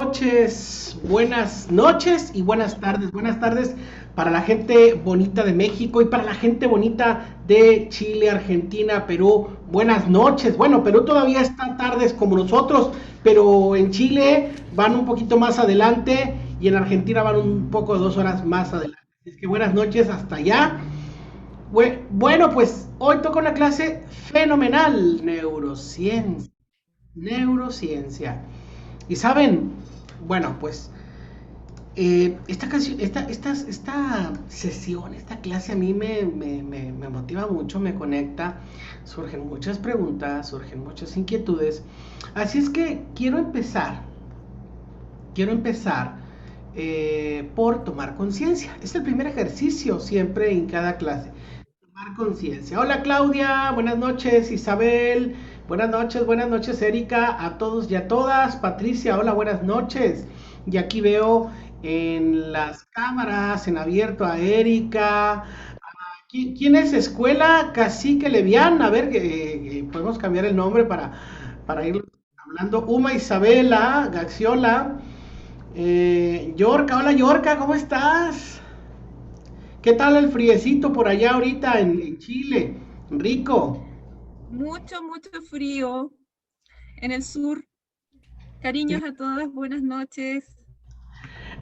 Buenas noches y buenas tardes. Buenas tardes para la gente bonita de México y para la gente bonita de Chile, Argentina, Perú. Buenas noches. Bueno, Perú todavía está tardes como nosotros, pero en Chile van un poquito más adelante y en Argentina van un poco 2 horas más adelante. Es que buenas noches hasta allá. Bueno, pues hoy toca una clase fenomenal, neurociencia. Neurociencia. Y saben, bueno, pues esta canción, esta sesión, esta clase a mí me motiva mucho, me conecta, surgen muchas preguntas, surgen muchas inquietudes. Así es que quiero empezar por tomar conciencia. Es el primer ejercicio siempre en cada clase. Tomar conciencia. Hola Claudia, buenas noches Isabel, buenas noches Erika, a todos y a todas. Patricia, hola, buenas noches. Y aquí veo en las cámaras, en abierto a Erika. ¿Quién es Escuela Cacique Levián? A ver, podemos cambiar el nombre para ir hablando. Uma Isabela, Gaxiola. Yorka, hola Yorka, ¿cómo estás? ¿Qué tal el friecito por allá ahorita en Chile? Rico. Mucho, mucho frío en el sur. Cariños a todas, buenas noches.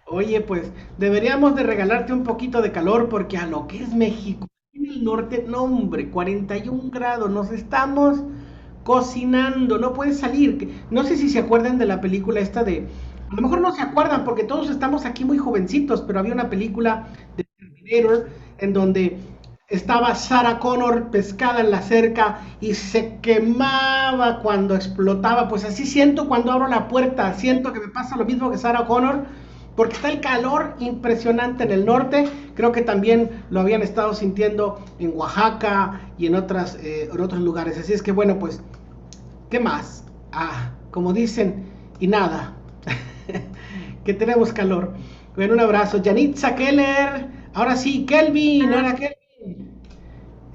Oye, pues deberíamos de regalarte un poquito de calor porque a lo que es México, en el norte, no hombre, 41 grados, nos estamos cocinando, no puedes salir. No sé si se acuerdan de la película esta a lo mejor no se acuerdan porque todos estamos aquí muy jovencitos, pero había una película de Terminator en donde estaba Sarah Connor pescada en la cerca y se quemaba cuando explotaba. Pues así siento cuando abro la puerta, siento que me pasa lo mismo que Sarah Connor, porque está el calor impresionante en el norte. Creo que también lo habían estado sintiendo en Oaxaca y en otros lugares. Así es que bueno, pues, ¿qué más? Como dicen, y nada, que tenemos calor. Bueno, un abrazo. Janitza Keller. Ahora sí, Kelvin. Ahora Kelvin.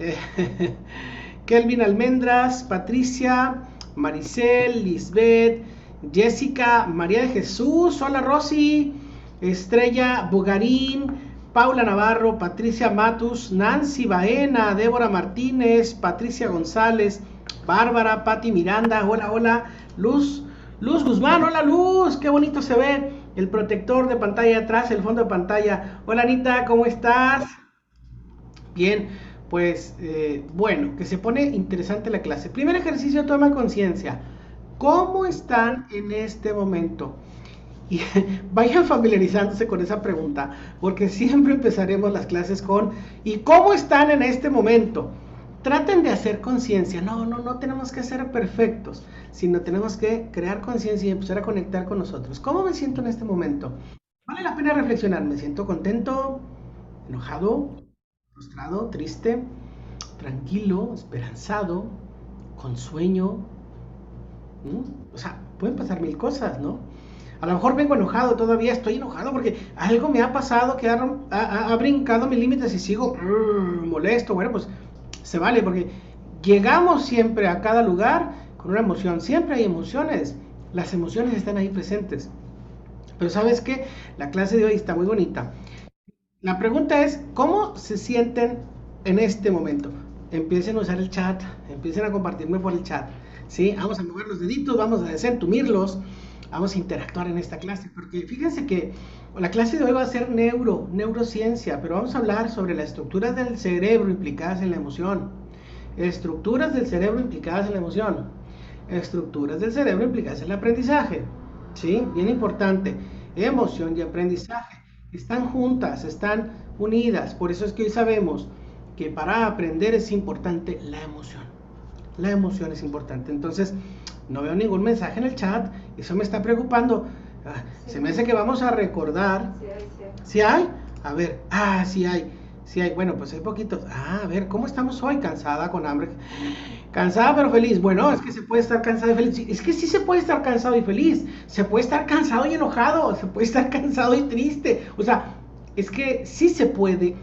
Eh, Kelvin Almendras, Patricia, Maricel, Lisbeth, Jessica, María de Jesús. Hola Rosy. Estrella Bugarín, Paula Navarro, Patricia Matus, Nancy Baena, Débora Martínez, Patricia González, Bárbara, Patti Miranda, hola, hola, Luz Guzmán, hola Luz, qué bonito se ve el protector de pantalla atrás, el fondo de pantalla. Hola Anita, ¿cómo estás? Bien, pues bueno, que se pone interesante la clase. Primer ejercicio, toma conciencia. ¿Cómo están en este momento? Y vayan familiarizándose con esa pregunta, porque siempre empezaremos las clases con ¿y cómo están en este momento? Traten de hacer conciencia. No tenemos que ser perfectos, sino tenemos que crear conciencia y empezar a conectar con nosotros. ¿Cómo me siento en este momento? Vale la pena reflexionar. ¿Me siento contento, enojado, frustrado, triste, tranquilo, esperanzado, con sueño? O sea, pueden pasar mil cosas, ¿no? A lo mejor vengo enojado, todavía estoy enojado porque algo me ha pasado que ha brincado mis límites y sigo molesto. Bueno, pues se vale porque llegamos siempre a cada lugar con una emoción. Siempre hay emociones. Las emociones están ahí presentes. Pero ¿sabes qué? La clase de hoy está muy bonita. La pregunta es, ¿cómo se sienten en este momento? Empiecen a usar el chat, empiecen a compartirme por el chat, ¿sí? Vamos a mover los deditos, vamos a desentumirlos, vamos a interactuar en esta clase, porque fíjense que la clase de hoy va a ser neurociencia, pero vamos a hablar sobre las estructuras del cerebro implicadas en la emoción, estructuras del cerebro implicadas en la emoción, estructuras del cerebro implicadas en el aprendizaje, ¿sí? Bien importante, emoción y aprendizaje están juntas, están unidas. Por eso es que hoy sabemos que para aprender es importante la emoción. La emoción es importante. Entonces, no veo ningún mensaje en el chat. Eso me está preocupando. Se me hace que vamos a recordar. ¿Sí hay? A ver, sí hay. Sí hay. Bueno, pues hay poquitos. A ver, ¿cómo estamos hoy? Cansada, con hambre. Cansada pero feliz. Bueno, es que se puede estar cansado y feliz. Es que sí se puede estar cansado y feliz. Se puede estar cansado y enojado. Se puede estar cansado y triste. O sea, es que sí se puede.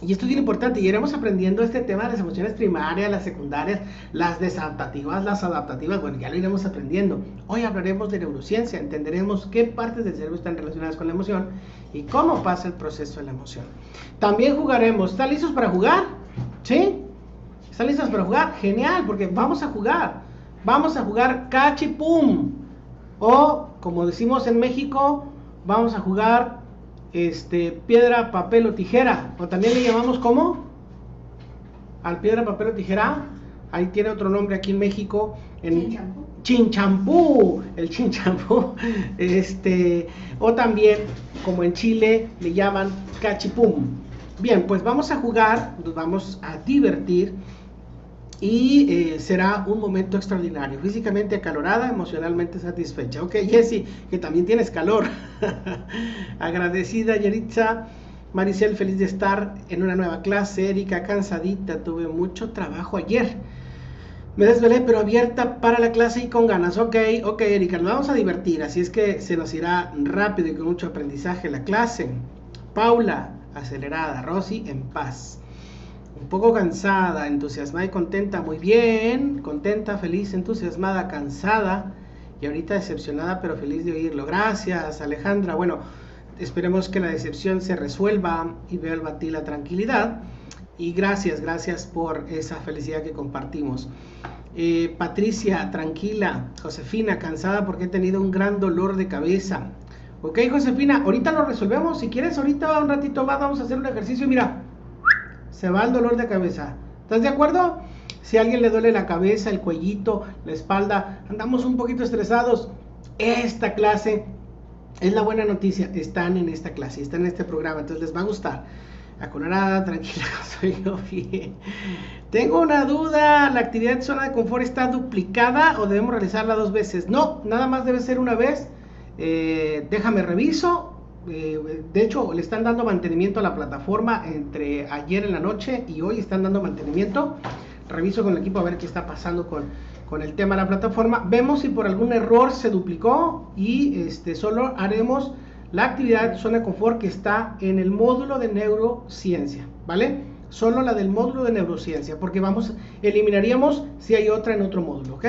Y esto es bien importante, y iremos aprendiendo este tema de las emociones primarias, las secundarias, las desadaptativas, las adaptativas, bueno, ya lo iremos aprendiendo. Hoy hablaremos de neurociencia, entenderemos qué partes del cerebro están relacionadas con la emoción y cómo pasa el proceso de la emoción. También jugaremos, ¿están listos para jugar? ¿Sí? ¿Están listos para jugar? Genial, porque vamos a jugar. Vamos a jugar cachipum. O, como decimos en México, vamos a jugar piedra, papel o tijera. O también le llamamos ¿cómo? Al piedra, papel o tijera. Ahí tiene otro nombre aquí en México. Chinchampú. El chinchampú. O también, como en Chile, le llaman cachipum. Bien, pues vamos a jugar, nos vamos a divertir. Y será un momento extraordinario, físicamente acalorada, emocionalmente satisfecha. Ok, Jessy, que también tienes calor. Agradecida, Yeritza. Maricel, feliz de estar en una nueva clase. Erika, cansadita, tuve mucho trabajo ayer. Me desvelé, pero abierta para la clase y con ganas. Ok, Erika, nos vamos a divertir, así es que se nos irá rápido y con mucho aprendizaje la clase. Paula, acelerada. Rosy, en paz. Un poco cansada, entusiasmada y contenta. Muy bien, contenta, feliz, entusiasmada, cansada y ahorita decepcionada, pero feliz de oírlo. Gracias, Alejandra. Bueno, esperemos que la decepción se resuelva y vuelva a ti la tranquilidad. Y gracias por esa felicidad que compartimos. Patricia, tranquila. Josefina, cansada porque he tenido un gran dolor de cabeza. Ok, Josefina, ahorita lo resolvemos. Si quieres, ahorita un ratito más vamos a hacer un ejercicio. Mira, se va el dolor de cabeza. ¿Estás de acuerdo? Si a alguien le duele la cabeza, el cuellito, la espalda, andamos un poquito estresados, esta clase es la buena noticia. Están en esta clase, están en este programa, entonces les va a gustar. Acalorada, tranquila, soy yo bien. Tengo una duda, ¿la actividad de zona de confort está duplicada o debemos realizarla 2 veces? No, nada más debe ser una vez. Déjame reviso. De hecho, le están dando mantenimiento a la plataforma entre ayer en la noche y hoy están dando mantenimiento. Reviso con el equipo a ver qué está pasando con el tema de la plataforma. Vemos si por algún error se duplicó y solo haremos la actividad de zona de confort que está en el módulo de neurociencia, ¿vale? Solo la del módulo de neurociencia, porque eliminaríamos si hay otra en otro módulo, ¿ok?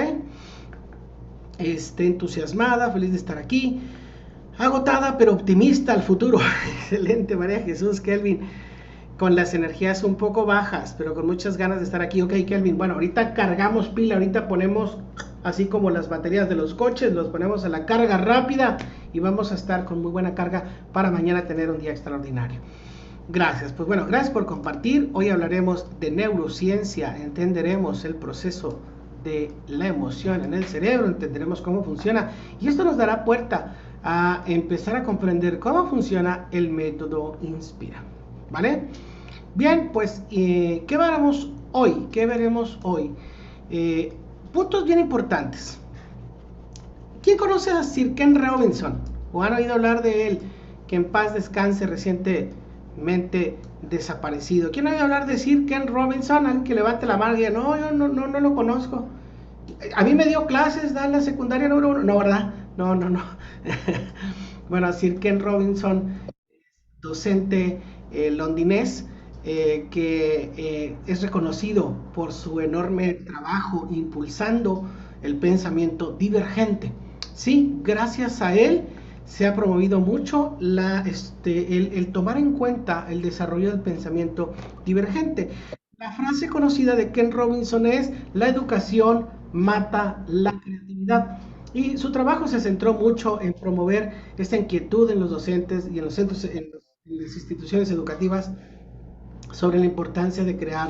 Entusiasmada, feliz de estar aquí. Agotada pero optimista al futuro. Excelente, María Jesús. Kelvin, con las energías un poco bajas, pero con muchas ganas de estar aquí. Ok, Kelvin, bueno, ahorita cargamos pila, ahorita ponemos, así como las baterías de los coches, los ponemos a la carga rápida y vamos a estar con muy buena carga para mañana tener un día extraordinario. Gracias, pues bueno, gracias por compartir. Hoy hablaremos de neurociencia, entenderemos el proceso de la emoción en el cerebro, entenderemos cómo funciona y esto nos dará puerta a empezar a comprender cómo funciona el método Inspira, ¿vale? Bien, pues, ¿qué veremos hoy? Puntos bien importantes. ¿Quién conoce a Sir Ken Robinson? ¿O han oído hablar de él? Que en paz descanse, recientemente desaparecido. ¿Quién ha oído hablar de Sir Ken Robinson? Alguien que levante la mano y diga, no, yo no lo conozco. A mí me dio clases, da la secundaria número 1. No, ¿verdad? No. Bueno, Sir Ken Robinson, docente londinés, que es reconocido por su enorme trabajo impulsando el pensamiento divergente. Sí, gracias a él se ha promovido mucho el tomar en cuenta el desarrollo del pensamiento divergente. La frase conocida de Ken Robinson es: la educación mata la creatividad. Y su trabajo se centró mucho en promover esta inquietud en los docentes y en los centros, en las instituciones educativas sobre la importancia de crear,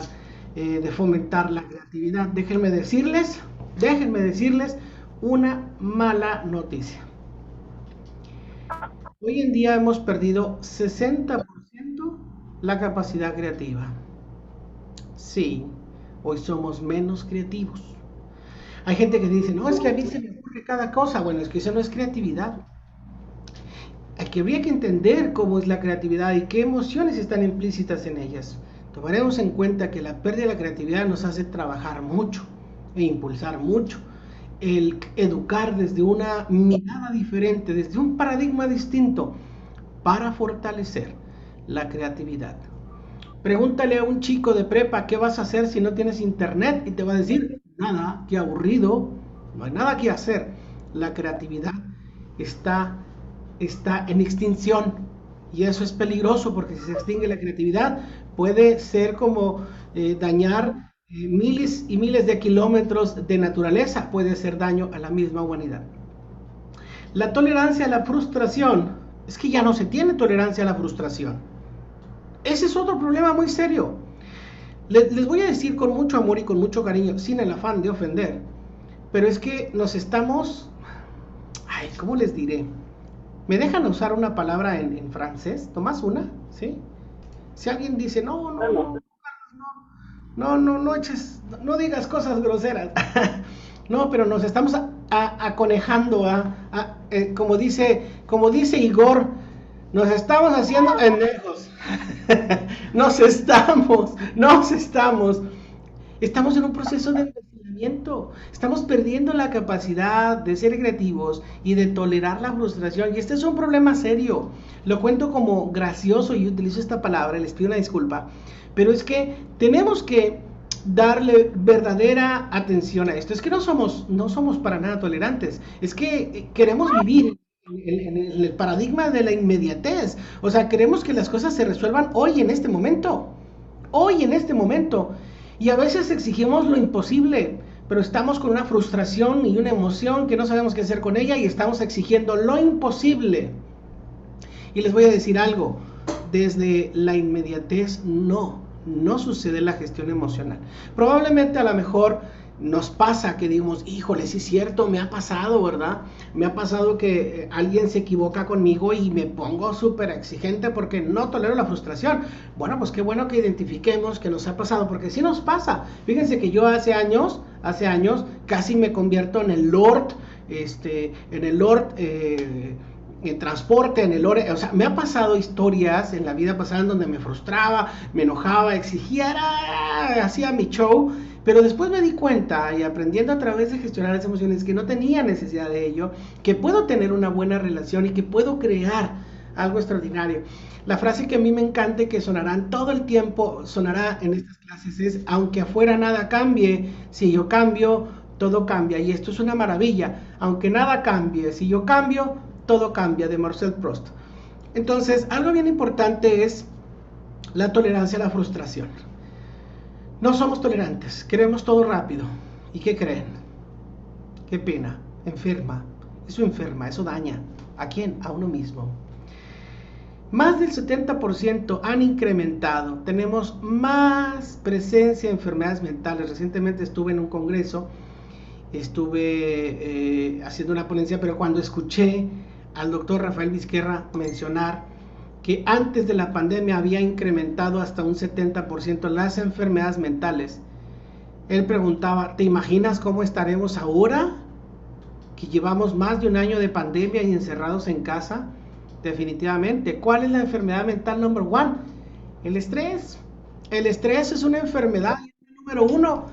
de fomentar la creatividad. Déjenme decirles una mala noticia. Hoy en día hemos perdido 60% la capacidad creativa. Sí, hoy somos menos creativos. Hay gente que dice, no, es que a mí se me ocurre cada cosa. Bueno, es que eso no es creatividad. Aquí habría que entender cómo es la creatividad y qué emociones están implícitas en ellas. Tomaremos en cuenta que la pérdida de la creatividad nos hace trabajar mucho e impulsar mucho. El educar desde una mirada diferente, desde un paradigma distinto, para fortalecer la creatividad. Pregúntale a un chico de prepa qué vas a hacer si no tienes internet y te va a decir, nada, qué aburrido, no hay nada que hacer. La creatividad está, está en extinción y eso es peligroso porque si se extingue la creatividad puede ser como dañar miles y miles de kilómetros de naturaleza, puede hacer daño a la misma humanidad. La tolerancia a la frustración, es que ya no se tiene tolerancia a la frustración. Ese es otro problema muy serio. Les voy a decir con mucho amor y con mucho cariño, sin el afán de ofender, pero es que nos estamos... Ay, ¿cómo les diré? ¿Me dejan usar una palabra en francés? ¿Tomás una? ¿Sí? Si alguien dice, no, no, no, no eches, no digas cosas groseras. No, pero nos estamos aconejando, como dice Igor, nos estamos haciendo pendejos. Estamos en un proceso de envejecimiento. Estamos perdiendo la capacidad de ser creativos y de tolerar la frustración. Y este es un problema serio. Lo cuento como gracioso y utilizo esta palabra, les pido una disculpa. Pero es que tenemos que darle verdadera atención a esto. Es que no somos para nada tolerantes. Es que queremos vivir en el paradigma de la inmediatez. O sea, queremos que las cosas se resuelvan hoy en este momento. Hoy en este momento. Y a veces exigimos lo imposible, pero estamos con una frustración y una emoción que no sabemos qué hacer con ella y estamos exigiendo lo imposible. Y les voy a decir algo, desde la inmediatez no sucede la gestión emocional. Probablemente a lo mejor nos pasa que digamos, híjole, sí es cierto, me ha pasado, ¿verdad? Me ha pasado que alguien se equivoca conmigo y me pongo súper exigente porque no tolero la frustración. Bueno, pues qué bueno que identifiquemos que nos ha pasado, porque sí nos pasa. Fíjense que yo hace años, casi me convierto en el Lord, en transporte, o sea, me ha pasado historias en la vida pasada en donde me frustraba, me enojaba, exigía, hacía mi show, pero después me di cuenta y aprendiendo a través de gestionar las emociones que no tenía necesidad de ello, que puedo tener una buena relación y que puedo crear algo extraordinario. La frase que a mí me encanta y que sonará todo el tiempo, sonará en estas clases es, aunque afuera nada cambie, si yo cambio, todo cambia. Y esto es una maravilla, aunque nada cambie, si yo cambio, todo cambia, de Marcel Proust. Entonces, algo bien importante es la tolerancia a la frustración. No somos tolerantes, queremos todo rápido. ¿Y qué creen? Qué pena, enferma, eso daña. ¿A quién? A uno mismo. Más del 70% han incrementado, tenemos más presencia de enfermedades mentales. Recientemente estuve en un congreso, estuve haciendo una ponencia, pero cuando escuché al doctor Rafael Vizquerra mencionar que antes de la pandemia había incrementado hasta un 70% las enfermedades mentales, él preguntaba, ¿te imaginas cómo estaremos ahora? Que llevamos más de un año de pandemia y encerrados en casa. Definitivamente. ¿Cuál es la enfermedad mental number one? El estrés. El estrés es una enfermedad número uno.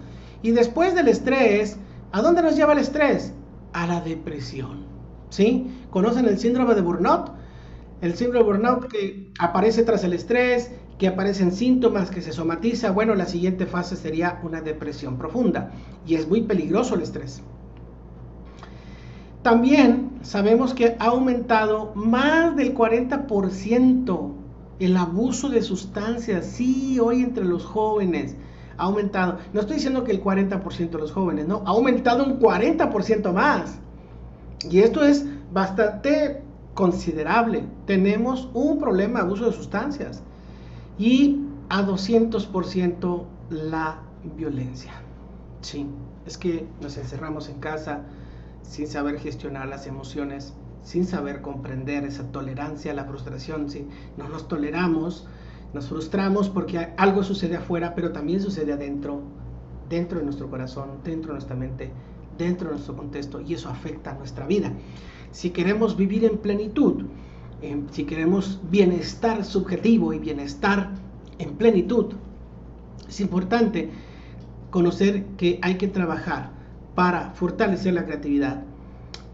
Y después del estrés, ¿a dónde nos lleva el estrés? A la depresión. ¿Sí? ¿Conocen el síndrome de burnout? El síndrome de burnout que aparece tras el estrés, que aparecen síntomas, que se somatiza. Bueno, la siguiente fase sería una depresión profunda. Y es muy peligroso el estrés. También sabemos que ha aumentado más del 40% el abuso de sustancias. Sí, hoy entre los jóvenes ha aumentado. No estoy diciendo que el 40% de los jóvenes, no, ha aumentado un 40% más. Y esto es bastante considerable. Tenemos un problema de abuso de sustancias. Y a 200% la violencia. Sí, es que nos encerramos en casa sin saber gestionar las emociones, sin saber comprender esa tolerancia a la frustración, ¿sí? No nos toleramos, nos frustramos porque algo sucede afuera, pero también sucede adentro, dentro de nuestro corazón, dentro de nuestra mente, dentro de nuestro contexto, y eso afecta a nuestra vida. Si queremos vivir en plenitud, si queremos bienestar subjetivo y bienestar en plenitud, es importante conocer que hay que trabajar para fortalecer la creatividad,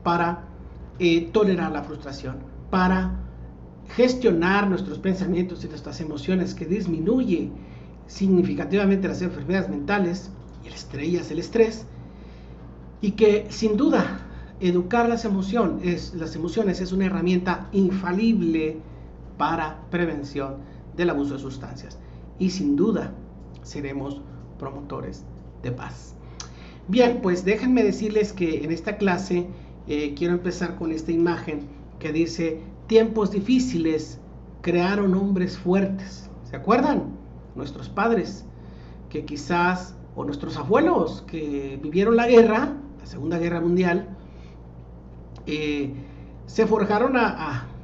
para tolerar la frustración, para gestionar nuestros pensamientos y nuestras emociones, que disminuye significativamente las enfermedades mentales y el estrés, y que sin duda educar las emociones es una herramienta infalible para prevención del abuso de sustancias, y sin duda seremos promotores de paz. Bien, pues déjenme decirles que en esta clase quiero empezar con esta imagen que dice: tiempos difíciles crearon hombres fuertes. ¿Se acuerdan? Nuestros padres, que quizás, o nuestros abuelos que vivieron la guerra, la Segunda Guerra Mundial, se forjaron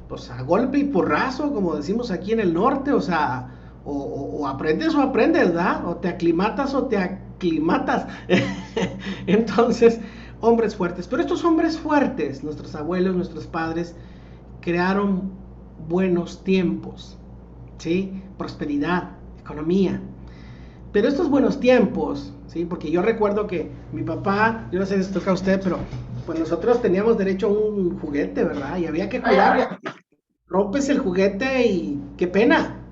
pues a golpe y porrazo, como decimos aquí en el norte. O sea, o aprendes o aprendes, ¿verdad? O te aclimatas o te aclimatas. Entonces, hombres fuertes. Pero estos hombres fuertes, nuestros abuelos, nuestros padres, crearon buenos tiempos, ¿sí? Prosperidad, economía. Pero estos buenos tiempos, ¿sí? Porque yo recuerdo que mi papá, yo no sé si toca a usted, pero pues nosotros teníamos derecho a un juguete, ¿verdad? Y había que cuidarlo. Rompes el juguete y qué pena.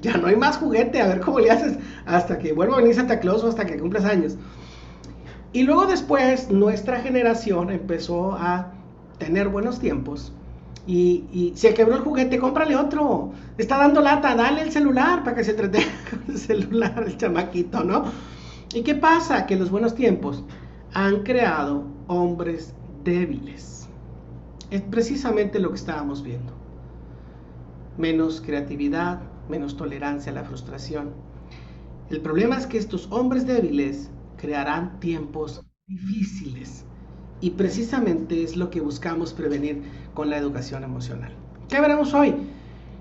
Ya no hay más juguete, a ver cómo le haces hasta que vuelva a venir Santa Claus o hasta que cumplas años. Y luego después nuestra generación empezó a tener buenos tiempos. Y se quebró el juguete, cómprale otro. Está dando lata, dale el celular para que se entretenga con el celular, el chamaquito, ¿no? ¿Y qué pasa? Que los buenos tiempos han creado hombres débiles. Es precisamente lo que estábamos viendo. Menos creatividad, menos tolerancia a la frustración. El problema es que estos hombres débiles crearán tiempos difíciles. Y precisamente es lo que buscamos prevenir con la educación emocional. ¿Qué veremos hoy?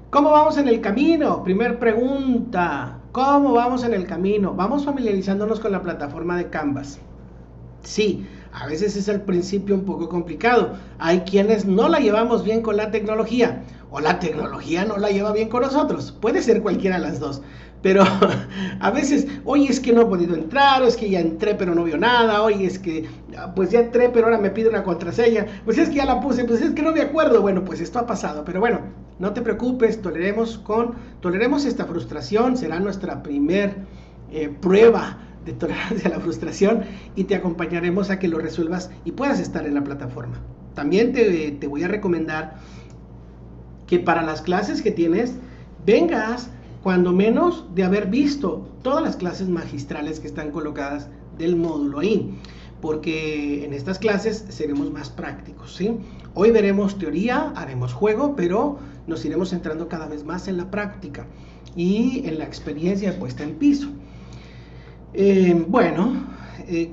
¿Cómo vamos en el camino? Primer pregunta. ¿Cómo vamos en el camino? Vamos familiarizándonos con la plataforma de Canvas. Sí, a veces es al principio un poco complicado. Hay quienes no la llevamos bien con la tecnología, o la tecnología no la lleva bien con nosotros. Puede ser cualquiera de las dos. Pero a veces, oye, es que no he podido entrar, o es que ya entré pero no vio nada, oye, es que pues ya entré pero ahora me pide una contraseña, pues es que ya la puse, pues es que no me acuerdo. Bueno, pues esto ha pasado, pero bueno, no te preocupes, toleremos esta frustración. Será nuestra primer prueba de tolerancia a la frustración, y te acompañaremos a que lo resuelvas y puedas estar en la plataforma. También te voy a recomendar que para las clases que tienes, vengas cuando menos de haber visto todas las clases magistrales que están colocadas del módulo ahí, porque en estas clases seremos más prácticos, ¿sí? Hoy veremos teoría, haremos juego, pero nos iremos centrando cada vez más en la práctica y en la experiencia puesta en piso.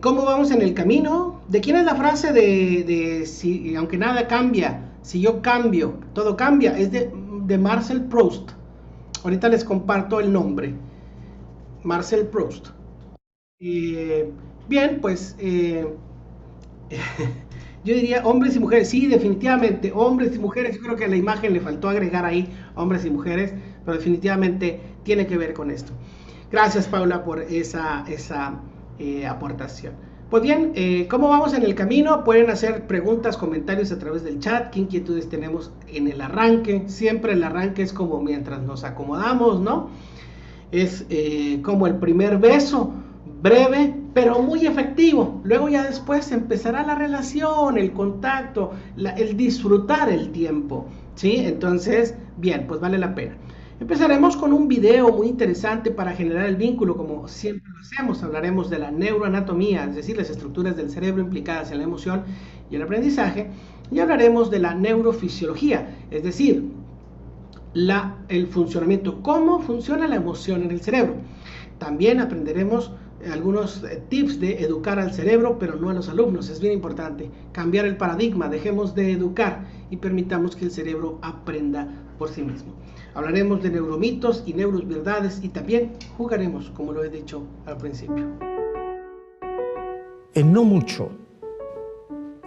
¿Cómo vamos en el camino? ¿De quién es la frase de si, aunque nada cambia, si yo cambio, todo cambia? Es de Marcel Proust. Ahorita les comparto el nombre. Marcel Proust. Bien, pues yo diría hombres y mujeres. Sí, definitivamente, hombres y mujeres. Yo creo que a la imagen le faltó agregar ahí hombres y mujeres, pero definitivamente tiene que ver con esto. Gracias, Paula, por esa aportación. Pues bien, ¿cómo vamos en el camino? Pueden hacer preguntas, comentarios a través del chat. ¿Qué inquietudes tenemos en el arranque? Siempre el arranque es como mientras nos acomodamos, ¿no? Es como el primer beso, breve, pero muy efectivo. Luego ya después empezará la relación, el contacto, el disfrutar el tiempo, ¿sí? Entonces, bien, pues vale la pena. Empezaremos con un video muy interesante para generar el vínculo, como siempre lo hacemos. Hablaremos de la neuroanatomía, es decir, las estructuras del cerebro implicadas en la emoción y el aprendizaje, y hablaremos de la neurofisiología, es decir, el funcionamiento, cómo funciona la emoción en el cerebro. También aprenderemos algunos tips de educar al cerebro, pero no a los alumnos. Es bien importante cambiar el paradigma, dejemos de educar y permitamos que el cerebro aprenda por sí mismo. Hablaremos de neuromitos y neuroverdades, y también jugaremos, como lo he dicho al principio. En no mucho,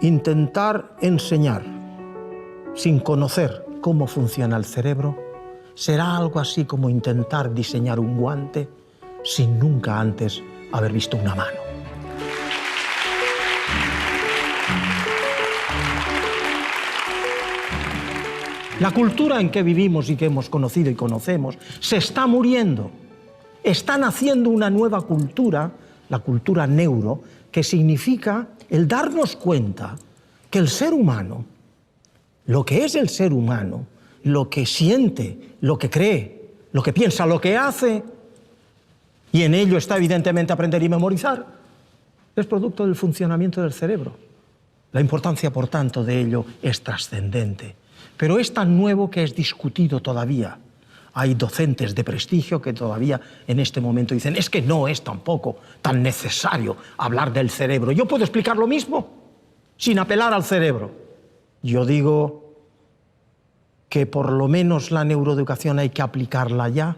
intentar enseñar sin conocer cómo funciona el cerebro será algo así como intentar diseñar un guante sin nunca antes haber visto una mano. La cultura en que vivimos y que hemos conocido y conocemos se está muriendo. Está naciendo una nueva cultura, la cultura neuro, que significa el darnos cuenta que el ser humano, lo que es el ser humano, lo que siente, lo que cree, lo que piensa, lo que hace, y en ello está evidentemente aprender y memorizar, es producto del funcionamiento del cerebro. La importancia, por tanto, de ello es trascendente. Pero es tan nuevo que es discutido todavía. Hay docentes de prestigio que todavía en este momento dicen es que no es tampoco tan necesario hablar del cerebro. Yo puedo explicar lo mismo sin apelar al cerebro. Yo digo que por lo menos la neuroeducación hay que aplicarla ya,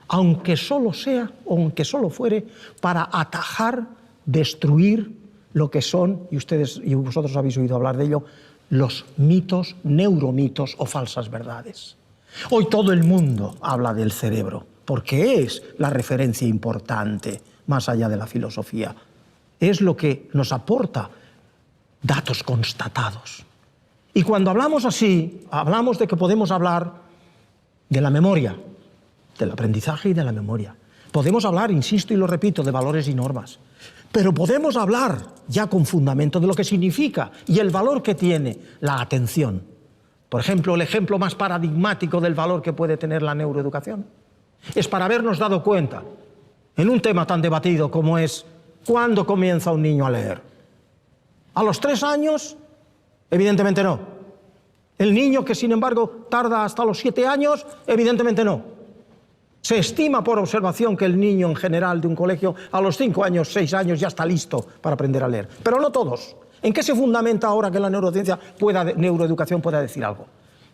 aunque solo sea, o aunque solo fuere, para atajar, destruir lo que son, y ustedes y vosotros habéis oído hablar de ello, los mitos, neuromitos o falsas verdades. Hoy todo el mundo habla del cerebro, porque es la referencia importante, más allá de la filosofía. Es lo que nos aporta datos constatados. Y cuando hablamos así, hablamos de que podemos hablar de la memoria, del aprendizaje y de la memoria. Podemos hablar, insisto y lo repito, de valores y normas. Pero podemos hablar ya con fundamento de lo que significa y el valor que tiene la atención. Por ejemplo, el ejemplo más paradigmático del valor que puede tener la neuroeducación es para habernos dado cuenta, en un tema tan debatido como es ¿cuándo comienza un niño a leer? ¿A los 3 años? Evidentemente no. ¿El niño que, sin embargo, tarda hasta los 7 años? Evidentemente no. Se estima por observación que el niño en general de un colegio a los 5 años, 6 años ya está listo para aprender a leer. Pero no todos. ¿En qué se fundamenta ahora que la neuroeducación pueda decir algo?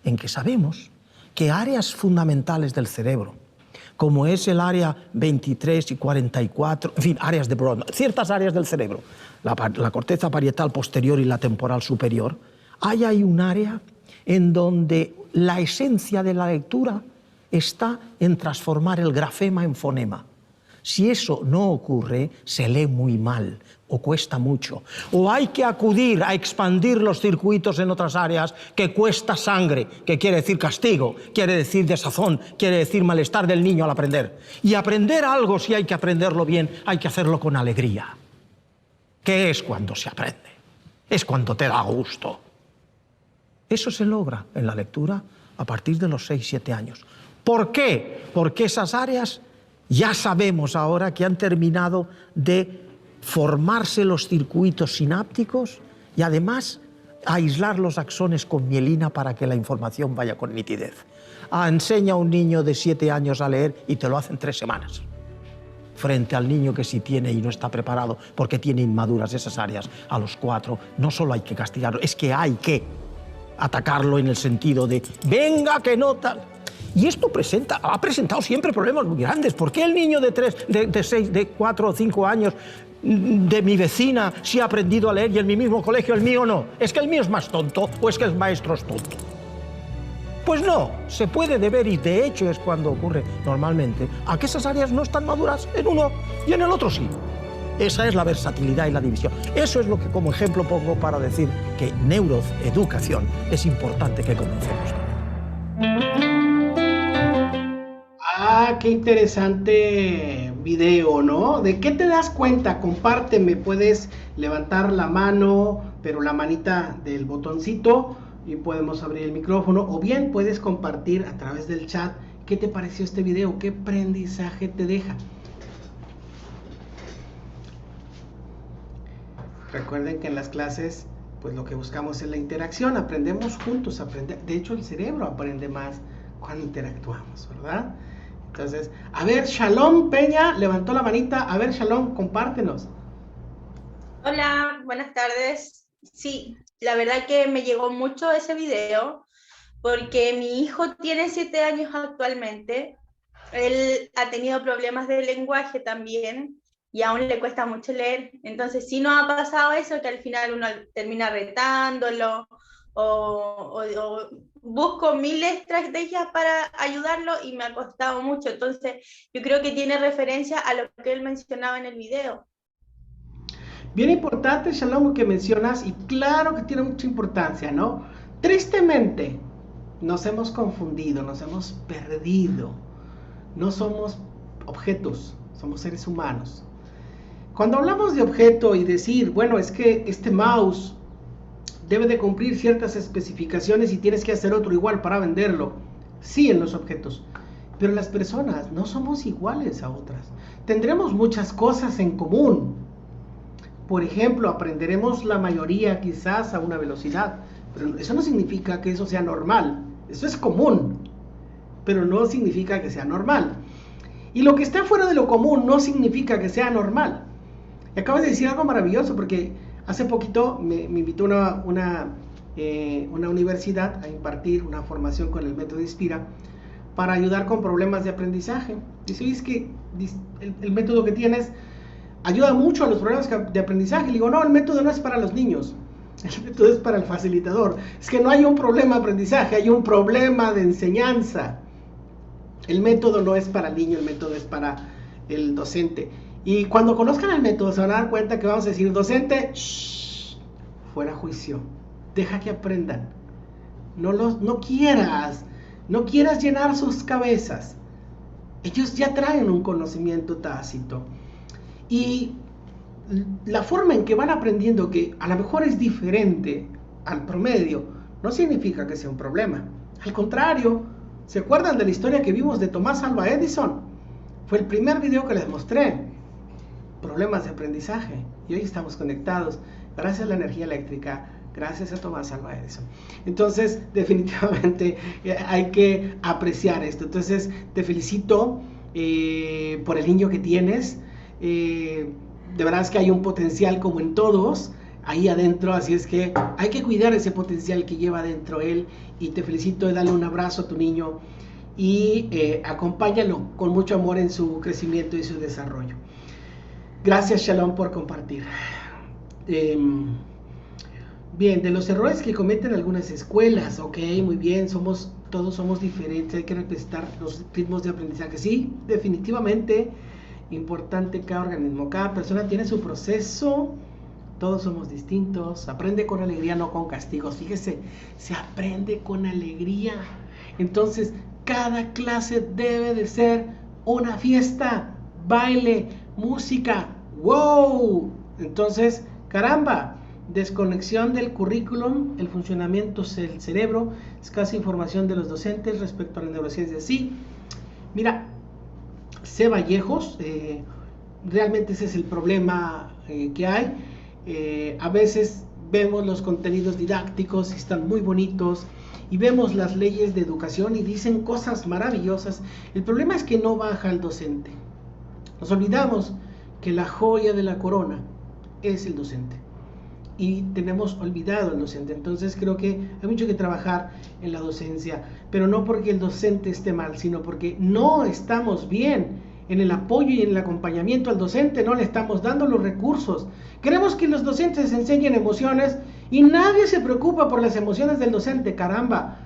En que sabemos que áreas fundamentales del cerebro, como es el área 23 y 44, en fin, áreas de Broad, ciertas áreas del cerebro, la corteza parietal posterior y la temporal superior, hay ahí un área en donde la esencia de la lectura está en transformar el grafema en fonema. Si eso no ocurre, se lee muy mal o cuesta mucho. O hay que acudir a expandir los circuitos en otras áreas que cuesta sangre, que quiere decir castigo, quiere decir desazón, quiere decir malestar del niño al aprender. Y aprender algo, si hay que aprenderlo bien, hay que hacerlo con alegría. ¿Qué es cuando se aprende? Es cuando te da gusto. Eso se logra en la lectura a partir de los 6-7 años. ¿Por qué? Porque esas áreas ya sabemos ahora que han terminado de formarse los circuitos sinápticos y además aislar los axones con mielina para que la información vaya con nitidez. Enseña a un niño de 7 años a leer y te lo hace en 3 semanas. Frente al niño que sí tiene y no está preparado porque tiene inmaduras esas áreas, a los 4, no solo hay que castigarlo, es que hay que atacarlo en el sentido de venga que no tal. Y esto ha presentado siempre problemas muy grandes. ¿Por qué el niño de 6, de 4 o 5 años de mi vecina sí ha aprendido a leer y en mi mismo colegio el mío no? ¿Es que el mío es más tonto o es que el maestro es tonto? Pues no, se puede deber, y de hecho es cuando ocurre normalmente, a que esas áreas no están maduras en uno y en el otro sí. Esa es la versatilidad y la división. Eso es lo que como ejemplo pongo para decir que neuroeducación es importante que comencemos. Ah, qué interesante video, ¿no? ¿De qué te das cuenta? Compárteme, puedes levantar la mano, pero la manita del botoncito y podemos abrir el micrófono, o bien puedes compartir a través del chat qué te pareció este video, qué aprendizaje te deja. Recuerden que en las clases, pues lo que buscamos es la interacción, aprendemos juntos, de hecho el cerebro aprende más cuando interactuamos, ¿verdad? Entonces, a ver, Shalom Peña levantó la manita. A ver, Shalom, compártenos. Hola, buenas tardes. Sí, la verdad que me llegó mucho ese video porque mi hijo tiene 7 años actualmente. Él ha tenido problemas de lenguaje también y aún le cuesta mucho leer. Entonces, sí nos ha pasado eso, que al final uno termina retándolo o busco 1000 estrategias para ayudarlo y me ha costado mucho. Entonces yo creo que tiene referencia a lo que él mencionaba en el video. Bien importante, Shalom, que mencionas, y claro que tiene mucha importancia, ¿no? Tristemente, Nos hemos confundido, nos hemos perdido. No somos objetos, somos seres humanos. Cuando hablamos de objeto y decir, bueno, es que este mouse debe de cumplir ciertas especificaciones y tienes que hacer otro igual para venderlo. Sí, en los objetos. Pero las personas no somos iguales a otras. Tendremos muchas cosas en común. Por ejemplo, aprenderemos la mayoría quizás a una velocidad. Pero eso no significa que eso sea normal. Eso es común. Pero no significa que sea normal. Y lo que está fuera de lo común no significa que sea normal. Y acabas de decir algo maravilloso, porque hace poquito me invitó una universidad a impartir una formación con el método Inspira para ayudar con problemas de aprendizaje. Dice, oye, es que el método que tienes ayuda mucho a los problemas de aprendizaje. Le digo, no, el método no es para los niños, el método es para el facilitador. Es que no hay un problema de aprendizaje, hay un problema de enseñanza. El método no es para el niño, el método es para el docente. Y cuando conozcan el método se van a dar cuenta que vamos a decir, docente, shh, fuera juicio, deja que aprendan. No quieras llenar sus cabezas. Ellos ya traen un conocimiento tácito. Y la forma en que van aprendiendo, que a lo mejor es diferente al promedio, no significa que sea un problema. Al contrario, ¿se acuerdan de la historia que vimos de Tomás Alva Edison? Fue el primer video que les mostré. Problemas de aprendizaje. Y hoy estamos conectados gracias a la energía eléctrica, gracias a Tomás Alva Edison. Entonces, definitivamente hay que apreciar esto. Entonces, te felicito por el niño que tienes. De verdad es que hay un potencial como en todos ahí adentro, así es que hay que cuidar ese potencial que lleva adentro él, y te felicito y dale un abrazo a tu niño y acompáñalo con mucho amor en su crecimiento y su desarrollo. Gracias, Shalom, por compartir. Bien, de los errores que cometen algunas escuelas, ok, muy bien, todos somos diferentes, hay que respetar los ritmos de aprendizaje. Sí, definitivamente, importante, cada organismo, cada persona tiene su proceso, todos somos distintos, aprende con alegría, no con castigos. Fíjese, se aprende con alegría. Entonces, cada clase debe de ser una fiesta, baile, música, wow. Entonces, caramba, desconexión del currículum, el funcionamiento del cerebro, escasa información de los docentes respecto a la neurociencia. Sí, mira, C. Vallejos, realmente ese es el problema que hay. A veces vemos los contenidos didácticos y están muy bonitos, y vemos las leyes de educación y dicen cosas maravillosas. El problema es que no baja el docente. Nos olvidamos que la joya de la corona es el docente, y tenemos olvidado al docente. Entonces creo que hay mucho que trabajar en la docencia, pero no porque el docente esté mal, sino porque no estamos bien en el apoyo y en el acompañamiento al docente, no le estamos dando los recursos. Queremos que los docentes enseñen emociones y nadie se preocupa por las emociones del docente, caramba.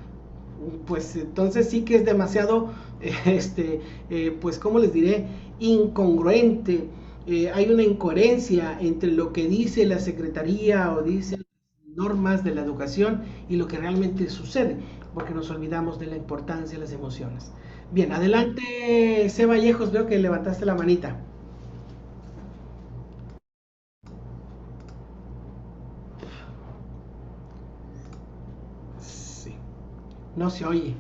Pues entonces sí que es demasiado, pues cómo les diré, incongruente. Hay una incoherencia entre lo que dice la Secretaría o dicen las normas de la educación y lo que realmente sucede, porque nos olvidamos de la importancia de las emociones. Bien, adelante, C. Vallejos, veo que levantaste la manita. Sí, no se oye.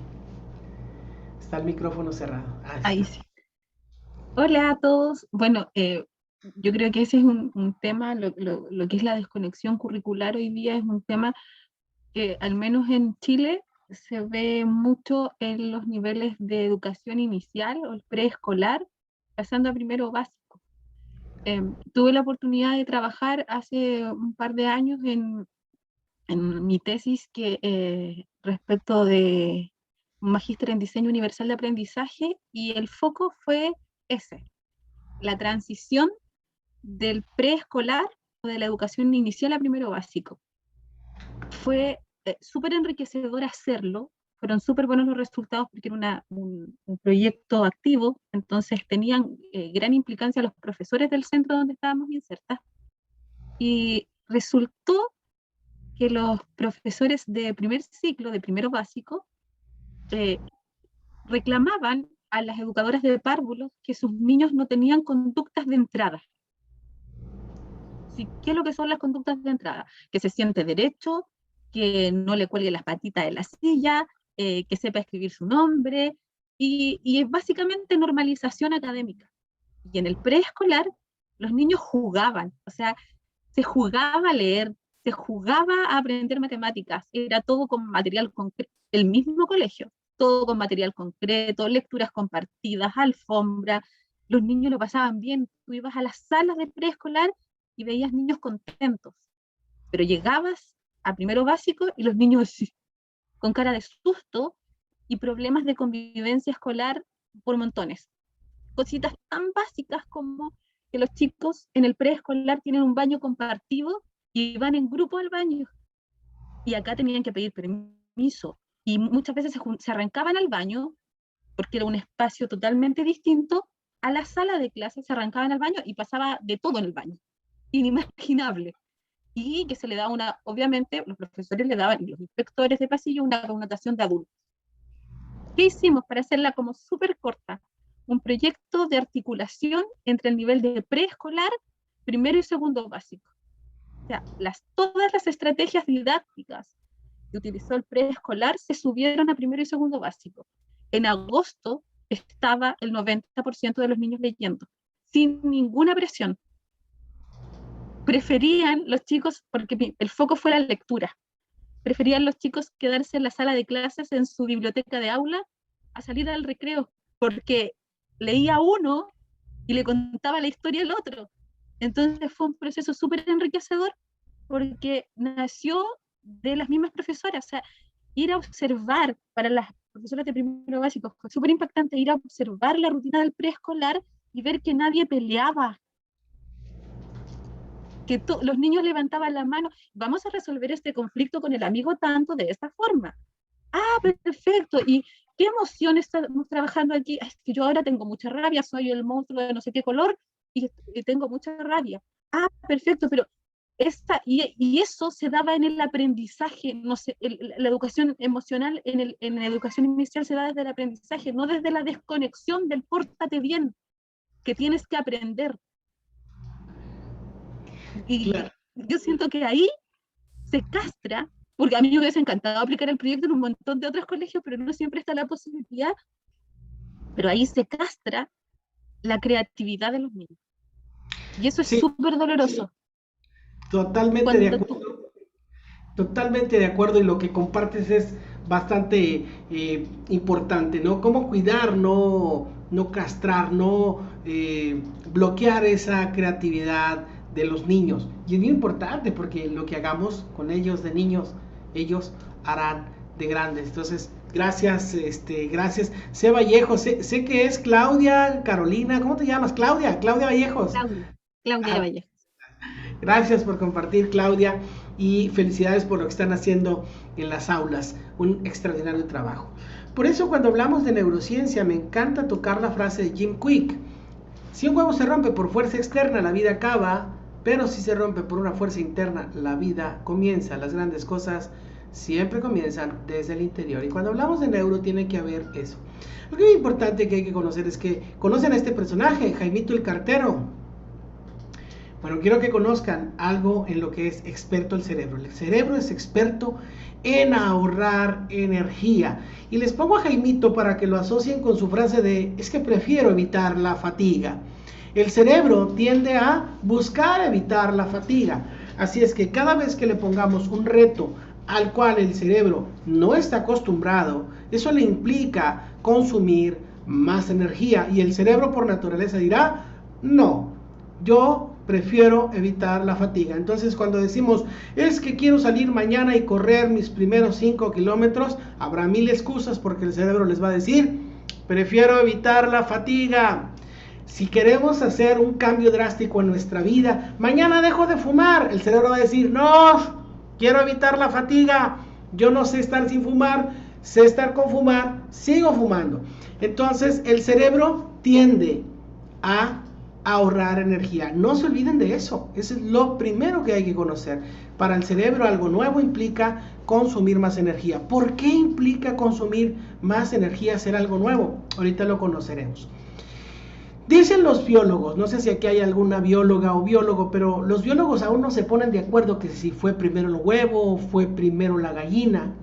Está el micrófono cerrado. Ahí sí. Hola a todos. Bueno, yo creo que ese es un tema, lo que es la desconexión curricular hoy día es un tema que al menos en Chile se ve mucho en los niveles de educación inicial o el preescolar, pasando a primero básico. Tuve la oportunidad de trabajar hace un par de años en mi tesis respecto de un magíster en diseño universal de aprendizaje, y el foco fue ese, la transición del preescolar o de la educación inicial a primero básico. Fue súper enriquecedor hacerlo, fueron súper buenos los resultados porque era un proyecto activo, entonces tenían gran implicancia los profesores del centro donde estábamos insertas, y resultó que los profesores de primer ciclo, de primero básico, eh, reclamaban a las educadoras de párvulos que sus niños no tenían conductas de entrada. ¿Sí? ¿Qué es lo que son las conductas de entrada? Que se siente derecho, que no le cuelgue las patitas de la silla, que sepa escribir su nombre, y es básicamente normalización académica. Y en el preescolar, los niños jugaban, o sea, se jugaba a leer, se jugaba a aprender matemáticas, era todo con material concreto, el mismo colegio, todo con material concreto, lecturas compartidas, alfombra, los niños lo pasaban bien, tú ibas a las salas de preescolar y veías niños contentos, pero llegabas a primero básico y los niños así, con cara de susto y problemas de convivencia escolar por montones. Cositas tan básicas como que los chicos en el preescolar tienen un baño compartido y van en grupo al baño. Y acá tenían que pedir permiso. Y muchas veces se arrancaban al baño, porque era un espacio totalmente distinto, a la sala de clases, se arrancaban al baño y pasaba de todo en el baño. Inimaginable. Y que se le daba obviamente, los profesores le daban, y los inspectores de pasillo, una connotación de adulto. ¿Qué hicimos para hacerla como súper corta? Un proyecto de articulación entre el nivel de preescolar, primero y segundo básico. O sea, todas las estrategias didácticas que utilizó el preescolar se subieron a primero y segundo básico. En agosto estaba el 90% de los niños leyendo, sin ninguna presión. Preferían los chicos, porque el foco fue la lectura, preferían los chicos quedarse en la sala de clases, en su biblioteca de aula, a salir al recreo, porque leía uno y le contaba la historia al otro. Entonces fue un proceso súper enriquecedor porque nació de las mismas profesoras. O sea, ir a observar para las profesoras de primero básico, fue súper impactante ir a observar la rutina del preescolar y ver que nadie peleaba, que los niños levantaban la mano, vamos a resolver este conflicto con el amigo tanto de esta forma. Ah, perfecto, ¿y qué emoción estamos trabajando aquí? Es que yo ahora tengo mucha rabia, soy el monstruo de no sé qué color y tengo mucha rabia. Ah, perfecto, pero y eso se daba en el aprendizaje, no sé, la educación emocional en la educación inicial se da desde el aprendizaje, no desde la desconexión del pórtate bien, que tienes que aprender. Y Claro. yo siento que ahí se castra, porque a mí me hubiese encantado aplicar el proyecto en un montón de otros colegios, pero no siempre está la posibilidad, pero ahí se castra la creatividad de los niños. Y eso es Sí, súper doloroso. totalmente de Cuando acuerdo. tú, Totalmente de acuerdo, y lo que compartes es bastante importante, ¿no? Cómo cuidar, no castrar, no bloquear esa creatividad de los niños. Y es muy importante porque lo que hagamos con ellos de niños, ellos harán de grandes. Entonces, gracias, gracias. C. Vallejo, sé que es Claudia, Carolina, ¿cómo te llamas? Claudia Vallejos. Claudia Ah, Vallejo. gracias por compartir, Claudia, y felicidades por lo que están haciendo en las aulas. Un extraordinario trabajo. Por eso, cuando hablamos de neurociencia, me encanta tocar la frase de Jim Quick. Si un huevo se rompe por fuerza externa, la vida acaba, pero si se rompe por una fuerza interna, la vida comienza. Las grandes cosas siempre comienzan desde el interior. Y cuando hablamos de neuro, tiene que haber eso. Lo que es importante que hay que conocer es que conocen a este personaje, Jaimito el Cartero. Bueno, quiero que conozcan algo en lo que es experto el cerebro. El cerebro es experto en ahorrar energía. Y les pongo a Jaimito para que lo asocien con su frase de, es que prefiero evitar la fatiga. El cerebro tiende a buscar evitar la fatiga. Así es que cada vez que le pongamos un reto al cual el cerebro no está acostumbrado, eso le implica consumir más energía. Y el cerebro por naturaleza dirá, no, yo prefiero evitar la fatiga. Entonces, cuando decimos, es que quiero salir mañana y correr mis primeros 5 kilómetros, habrá mil excusas porque el cerebro les va a decir, prefiero evitar la fatiga. Si queremos hacer un cambio drástico en nuestra vida, mañana dejo de fumar, el cerebro va a decir, no, quiero evitar la fatiga, yo no sé estar sin fumar, sé estar con fumar, sigo fumando. Entonces, el cerebro tiende a ahorrar energía. No se olviden de eso. Eso es lo primero que hay que conocer. Para el cerebro algo nuevo implica consumir más energía. ¿Por qué implica consumir más energía hacer algo nuevo? Ahorita lo conoceremos. Dicen los biólogos, no sé si aquí hay alguna bióloga o biólogo, pero los biólogos aún no se ponen de acuerdo que si fue primero el huevo o fue primero la gallina.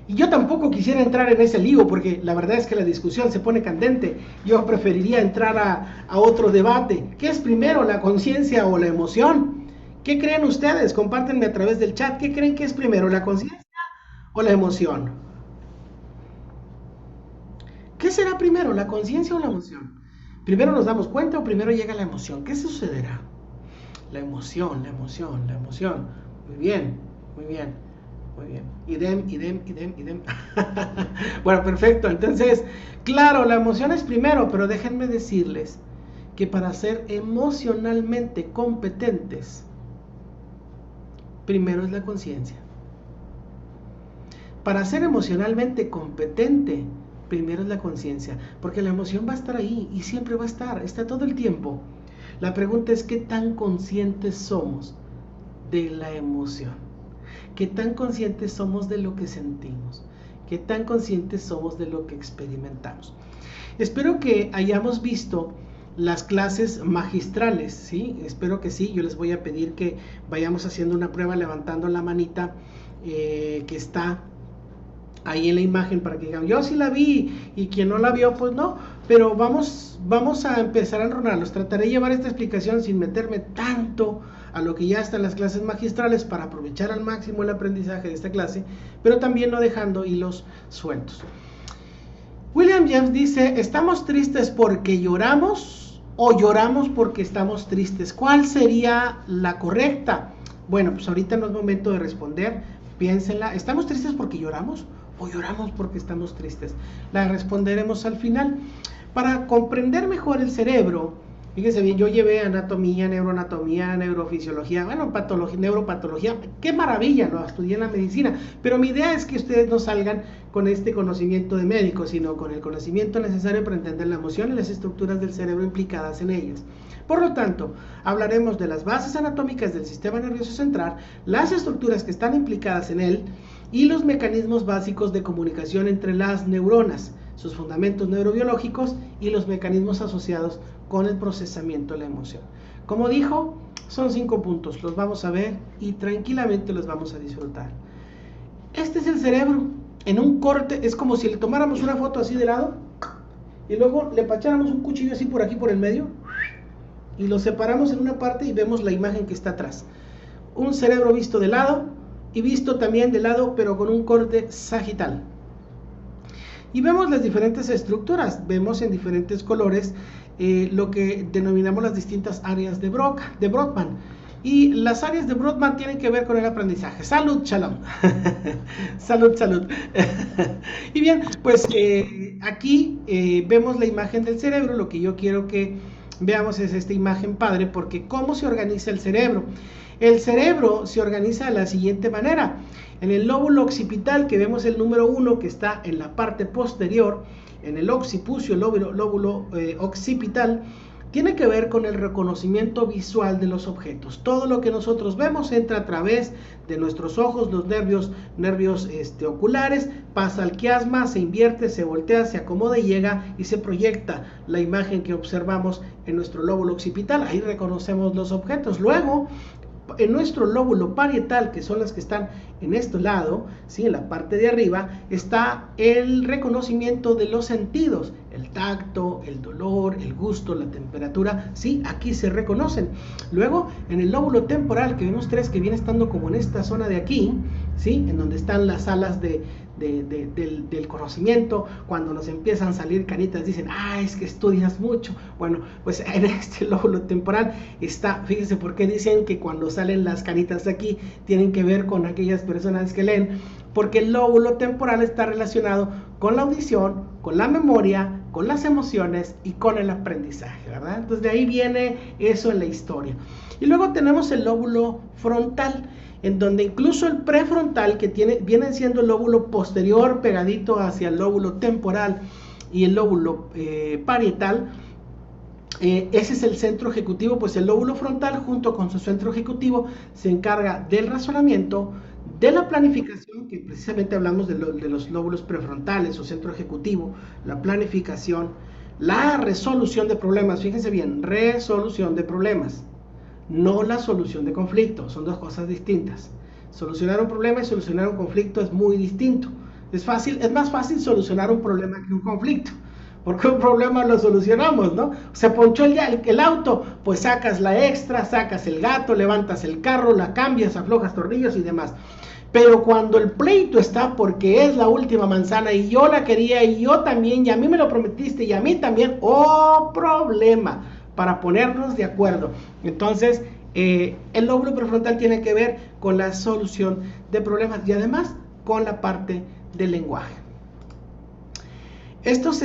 Y yo tampoco quisiera entrar en ese lío, porque la verdad es que la discusión se pone candente. Yo preferiría entrar a otro debate. ¿Qué es primero, la conciencia o la emoción? ¿Qué creen ustedes? Compártenme a través del chat. ¿Qué creen que es primero, la conciencia o la emoción? ¿Qué será primero, la conciencia o la emoción? ¿Primero nos damos cuenta o primero llega la emoción? ¿Qué sucederá? La emoción, la emoción, la emoción. Muy bien, muy bien. Muy bien, idem. Bueno, perfecto. Entonces, claro, la emoción es primero, pero déjenme decirles que para ser emocionalmente competentes, primero es la conciencia. Para ser emocionalmente competente, primero es la conciencia, porque la emoción va a estar ahí y siempre va a estar, está todo el tiempo. La pregunta es, ¿qué tan conscientes somos de la emoción? ¿Qué tan conscientes somos de lo que sentimos? ¿Qué tan conscientes somos de lo que experimentamos? Espero que hayamos visto las clases magistrales, ¿sí? Espero que sí. Yo les voy a pedir que vayamos haciendo una prueba levantando la manita que está ahí en la imagen para que digan, yo sí la vi, y quien no la vio, pues no. Pero vamos a empezar a enronarlos. Trataré de llevar esta explicación sin meterme tanto a lo que ya está en las clases magistrales para aprovechar al máximo el aprendizaje de esta clase, pero también no dejando hilos sueltos. William James dice, ¿estamos tristes porque lloramos o lloramos porque estamos tristes? ¿Cuál sería la correcta? Bueno, pues ahorita no es momento de responder, piénsenla. ¿Estamos tristes porque lloramos o lloramos porque estamos tristes? La responderemos al final. Para comprender mejor el cerebro, fíjense bien, yo llevé anatomía, neuroanatomía, neurofisiología, bueno, patología, neuropatología, qué maravilla, lo estudié en la medicina, pero mi idea es que ustedes no salgan con este conocimiento de médico, sino con el conocimiento necesario para entender la emoción y las estructuras del cerebro implicadas en ellas. Por lo tanto, hablaremos de las bases anatómicas del sistema nervioso central, las estructuras que están implicadas en él y los mecanismos básicos de comunicación entre las neuronas, sus fundamentos neurobiológicos y los mecanismos asociados con el procesamiento de la emoción. Como dijo, son 5 puntos, los vamos a ver y tranquilamente los vamos a disfrutar. Este es el cerebro, en un corte, es como si le tomáramos una foto así de lado y luego le pacháramos un cuchillo así por aquí por el medio y lo separamos en una parte y vemos la imagen que está atrás. Un cerebro visto de lado y visto también de lado, pero con un corte sagital. Y vemos las diferentes estructuras, vemos en diferentes colores lo que denominamos las distintas áreas de Brodmann. Y las áreas de Brodmann tienen que ver con el aprendizaje. Salud, shalom. Salud. Y bien, pues aquí vemos la imagen del cerebro. Lo que yo quiero que veamos es esta imagen padre, porque ¿cómo se organiza el cerebro? El cerebro se organiza de la siguiente manera. En el lóbulo occipital, que vemos el número 1 que está en la parte posterior, en el occipucio, el lóbulo occipital, tiene que ver con el reconocimiento visual de los objetos. Todo lo que nosotros vemos entra a través de nuestros ojos, los nervios oculares, pasa al quiasma, se invierte, se voltea, se acomoda y llega y se proyecta la imagen que observamos en nuestro lóbulo occipital. Ahí reconocemos los objetos. Luego, en nuestro lóbulo parietal, que son las que están en este lado, ¿sí? En la parte de arriba, está el reconocimiento de los sentidos, el tacto, el dolor, el gusto, la temperatura, ¿sí? Aquí se reconocen. Luego, en el lóbulo temporal, que vemos 3, que viene estando como en esta zona de aquí, ¿sí? En donde están las alas del conocimiento. Cuando nos empiezan a salir canitas, dicen, es que estudias mucho. Bueno, pues en este lóbulo temporal está, fíjense por qué dicen que cuando salen las canitas de aquí, tienen que ver con aquellas personas que leen, porque el lóbulo temporal está relacionado con la audición, con la memoria, con las emociones y con el aprendizaje, ¿verdad? Entonces de ahí viene eso en la historia. Y luego tenemos el lóbulo frontal, en donde incluso el prefrontal, que viene siendo el lóbulo posterior pegadito hacia el lóbulo temporal y el lóbulo parietal, ese es el centro ejecutivo, pues el lóbulo frontal junto con su centro ejecutivo se encarga del razonamiento, de la planificación, que precisamente hablamos de los lóbulos prefrontales o centro ejecutivo, la planificación, la resolución de problemas. Fíjense bien, resolución de problemas, no la solución de conflictos, son dos cosas distintas. Solucionar un problema y solucionar un conflicto es muy distinto. Es más fácil solucionar un problema que un conflicto, porque un problema lo solucionamos, ¿no? Se ponchó el auto, pues sacas la extra, sacas el gato, levantas el carro, la cambias, aflojas tornillos y demás. Pero cuando el pleito está porque es la última manzana y yo la quería y yo también, y a mí me lo prometiste y a mí también, ¡oh, problema! Para ponernos de acuerdo. Entonces, el lóbulo prefrontal tiene que ver con la solución de problemas y además con la parte del lenguaje. Estas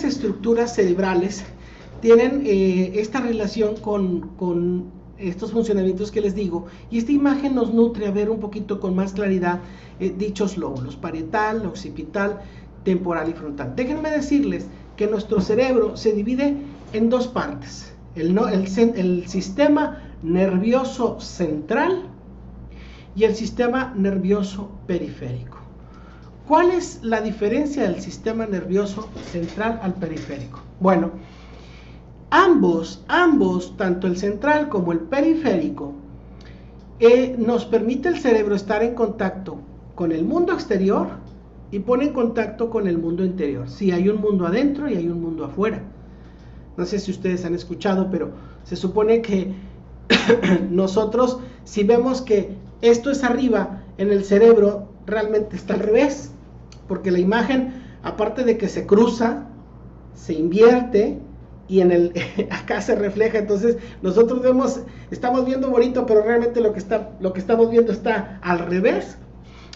estructuras cerebrales tienen esta relación con estos funcionamientos que les digo, y esta imagen nos nutre a ver un poquito con más claridad dichos lóbulos: parietal, occipital, temporal y frontal. Déjenme decirles que nuestro cerebro se divide en dos partes: el sistema nervioso central y el sistema nervioso periférico. ¿Cuál es la diferencia del sistema nervioso central al periférico? Bueno, ambos, tanto el central como el periférico, nos permite el cerebro estar en contacto con el mundo exterior y pone en contacto con el mundo interior. Sí, hay un mundo adentro y hay un mundo afuera. No sé si ustedes han escuchado, pero se supone que nosotros, si vemos que esto es arriba, en el cerebro realmente está al revés, porque la imagen, aparte de que se cruza, se invierte y acá se refleja. Entonces nosotros estamos viendo bonito, pero realmente lo que estamos viendo está al revés.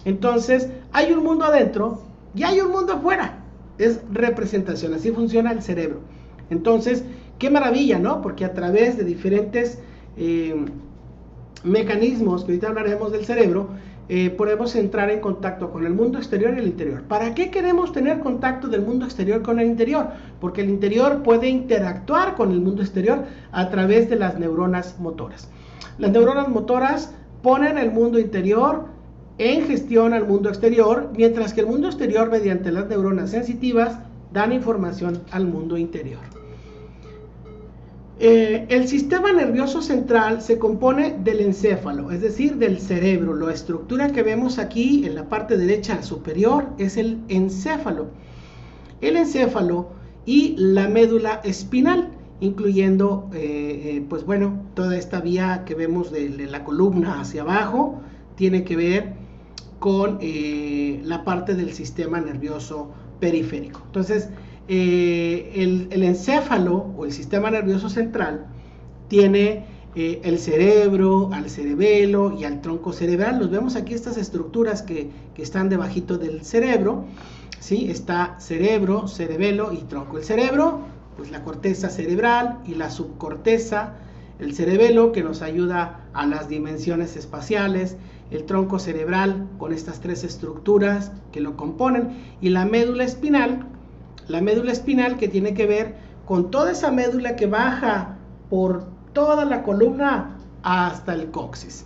Entonces hay un mundo adentro y hay un mundo afuera. Es representación, así funciona el cerebro. Entonces, qué maravilla, ¿no? Porque a través de diferentes mecanismos, que ahorita hablaremos del cerebro, podemos entrar en contacto con el mundo exterior y el interior. ¿Para qué queremos tener contacto del mundo exterior con el interior? Porque el interior puede interactuar con el mundo exterior a través de las neuronas motoras. Las neuronas motoras ponen el mundo interior en gestión al mundo exterior, mientras que el mundo exterior, mediante las neuronas sensitivas, dan información al mundo interior. El sistema nervioso central se compone del encéfalo, es decir, del cerebro. La estructura que vemos aquí en la parte derecha superior es el encéfalo. El encéfalo y la médula espinal, incluyendo, pues bueno, toda esta vía que vemos de la columna hacia abajo, tiene que ver con la parte del sistema nervioso periférico. Entonces, el encéfalo o el sistema nervioso central tiene el cerebro, al cerebelo y al tronco cerebral. Los vemos aquí, estas estructuras que están debajito del cerebro, ¿sí? Está cerebro, cerebelo y tronco. El cerebro, pues la corteza cerebral, y la subcorteza, el cerebelo, que nos ayuda a las dimensiones espaciales, el tronco cerebral con estas tres estructuras que lo componen, y la médula espinal que tiene que ver con toda esa médula que baja por toda la columna hasta el coxis.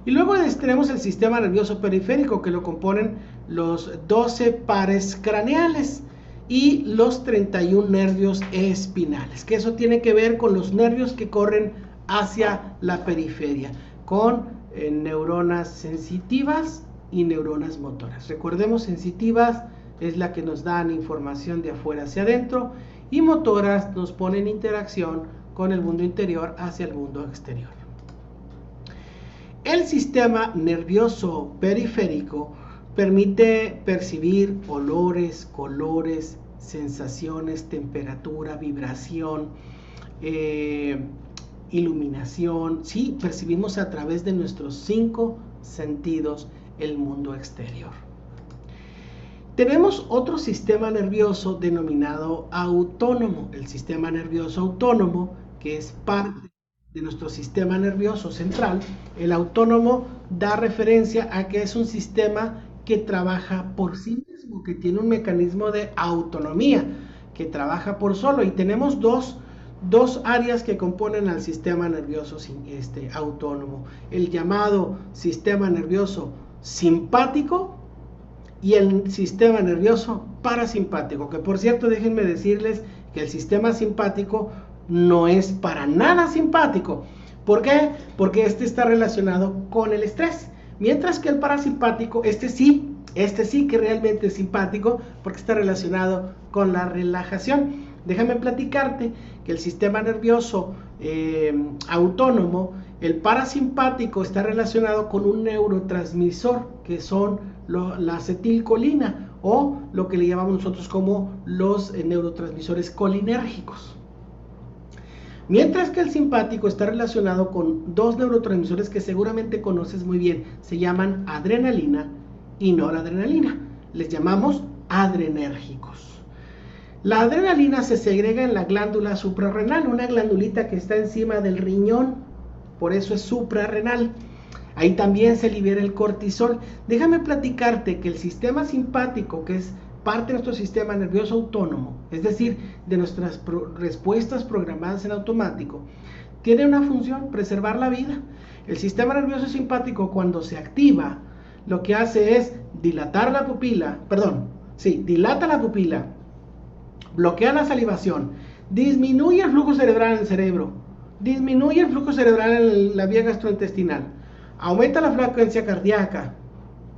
Y luego tenemos el sistema nervioso periférico, que lo componen los 12 pares craneales y los 31 nervios espinales, que eso tiene que ver con los nervios que corren hacia la periferia, con neuronas sensitivas y neuronas motoras. Recordemos, sensitivas es la que nos dan información de afuera hacia adentro, y motoras nos ponen en interacción con el mundo interior hacia el mundo exterior. El sistema nervioso periférico permite percibir olores, colores, sensaciones, temperatura, vibración, iluminación. Sí, percibimos a través de nuestros 5 sentidos el mundo exterior. Tenemos otro sistema nervioso denominado autónomo. El sistema nervioso autónomo, que es parte de nuestro sistema nervioso central. El autónomo da referencia a que es un sistema que trabaja por sí mismo, que tiene un mecanismo de autonomía, que trabaja por solo. Y tenemos dos dos áreas que componen al sistema nervioso autónomo, el llamado sistema nervioso simpático y el sistema nervioso parasimpático, que por cierto déjenme decirles que el sistema simpático no es para nada simpático. ¿Por qué? Porque este está relacionado con el estrés, mientras que el parasimpático, este sí que realmente es simpático porque está relacionado con la relajación. Déjame platicarte que el sistema nervioso autónomo, el parasimpático, está relacionado con un neurotransmisor que son la acetilcolina o lo que le llamamos nosotros como los neurotransmisores colinérgicos. Mientras que el simpático está relacionado con dos neurotransmisores que seguramente conoces muy bien, se llaman adrenalina y noradrenalina. Les llamamos adrenérgicos. La adrenalina se segrega en la glándula suprarrenal, una glandulita que está encima del riñón, por eso es suprarrenal. Ahí también se libera el cortisol. Déjame platicarte que el sistema simpático, que es parte de nuestro sistema nervioso autónomo, es decir, de nuestras respuestas programadas en automático, tiene una función: preservar la vida. El sistema nervioso simpático, cuando se activa, lo que hace es dilata la pupila, bloquea la salivación, disminuye el flujo cerebral en el cerebro, disminuye el flujo cerebral en la vía gastrointestinal, aumenta la frecuencia cardíaca,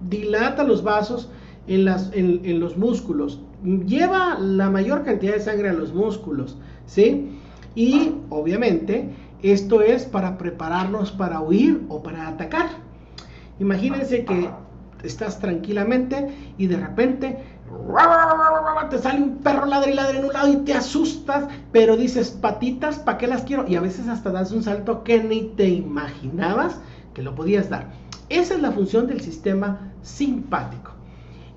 dilata los vasos en los músculos, lleva la mayor cantidad de sangre a los músculos, ¿sí? Y obviamente esto es para prepararnos para huir o para atacar. Imagínense que estás tranquilamente y de repente te sale un perro ladre y ladre en un lado y te asustas, pero dices: patitas, ¿para qué las quiero? Y a veces hasta das un salto que ni te imaginabas que lo podías dar. Esa es la función del sistema simpático.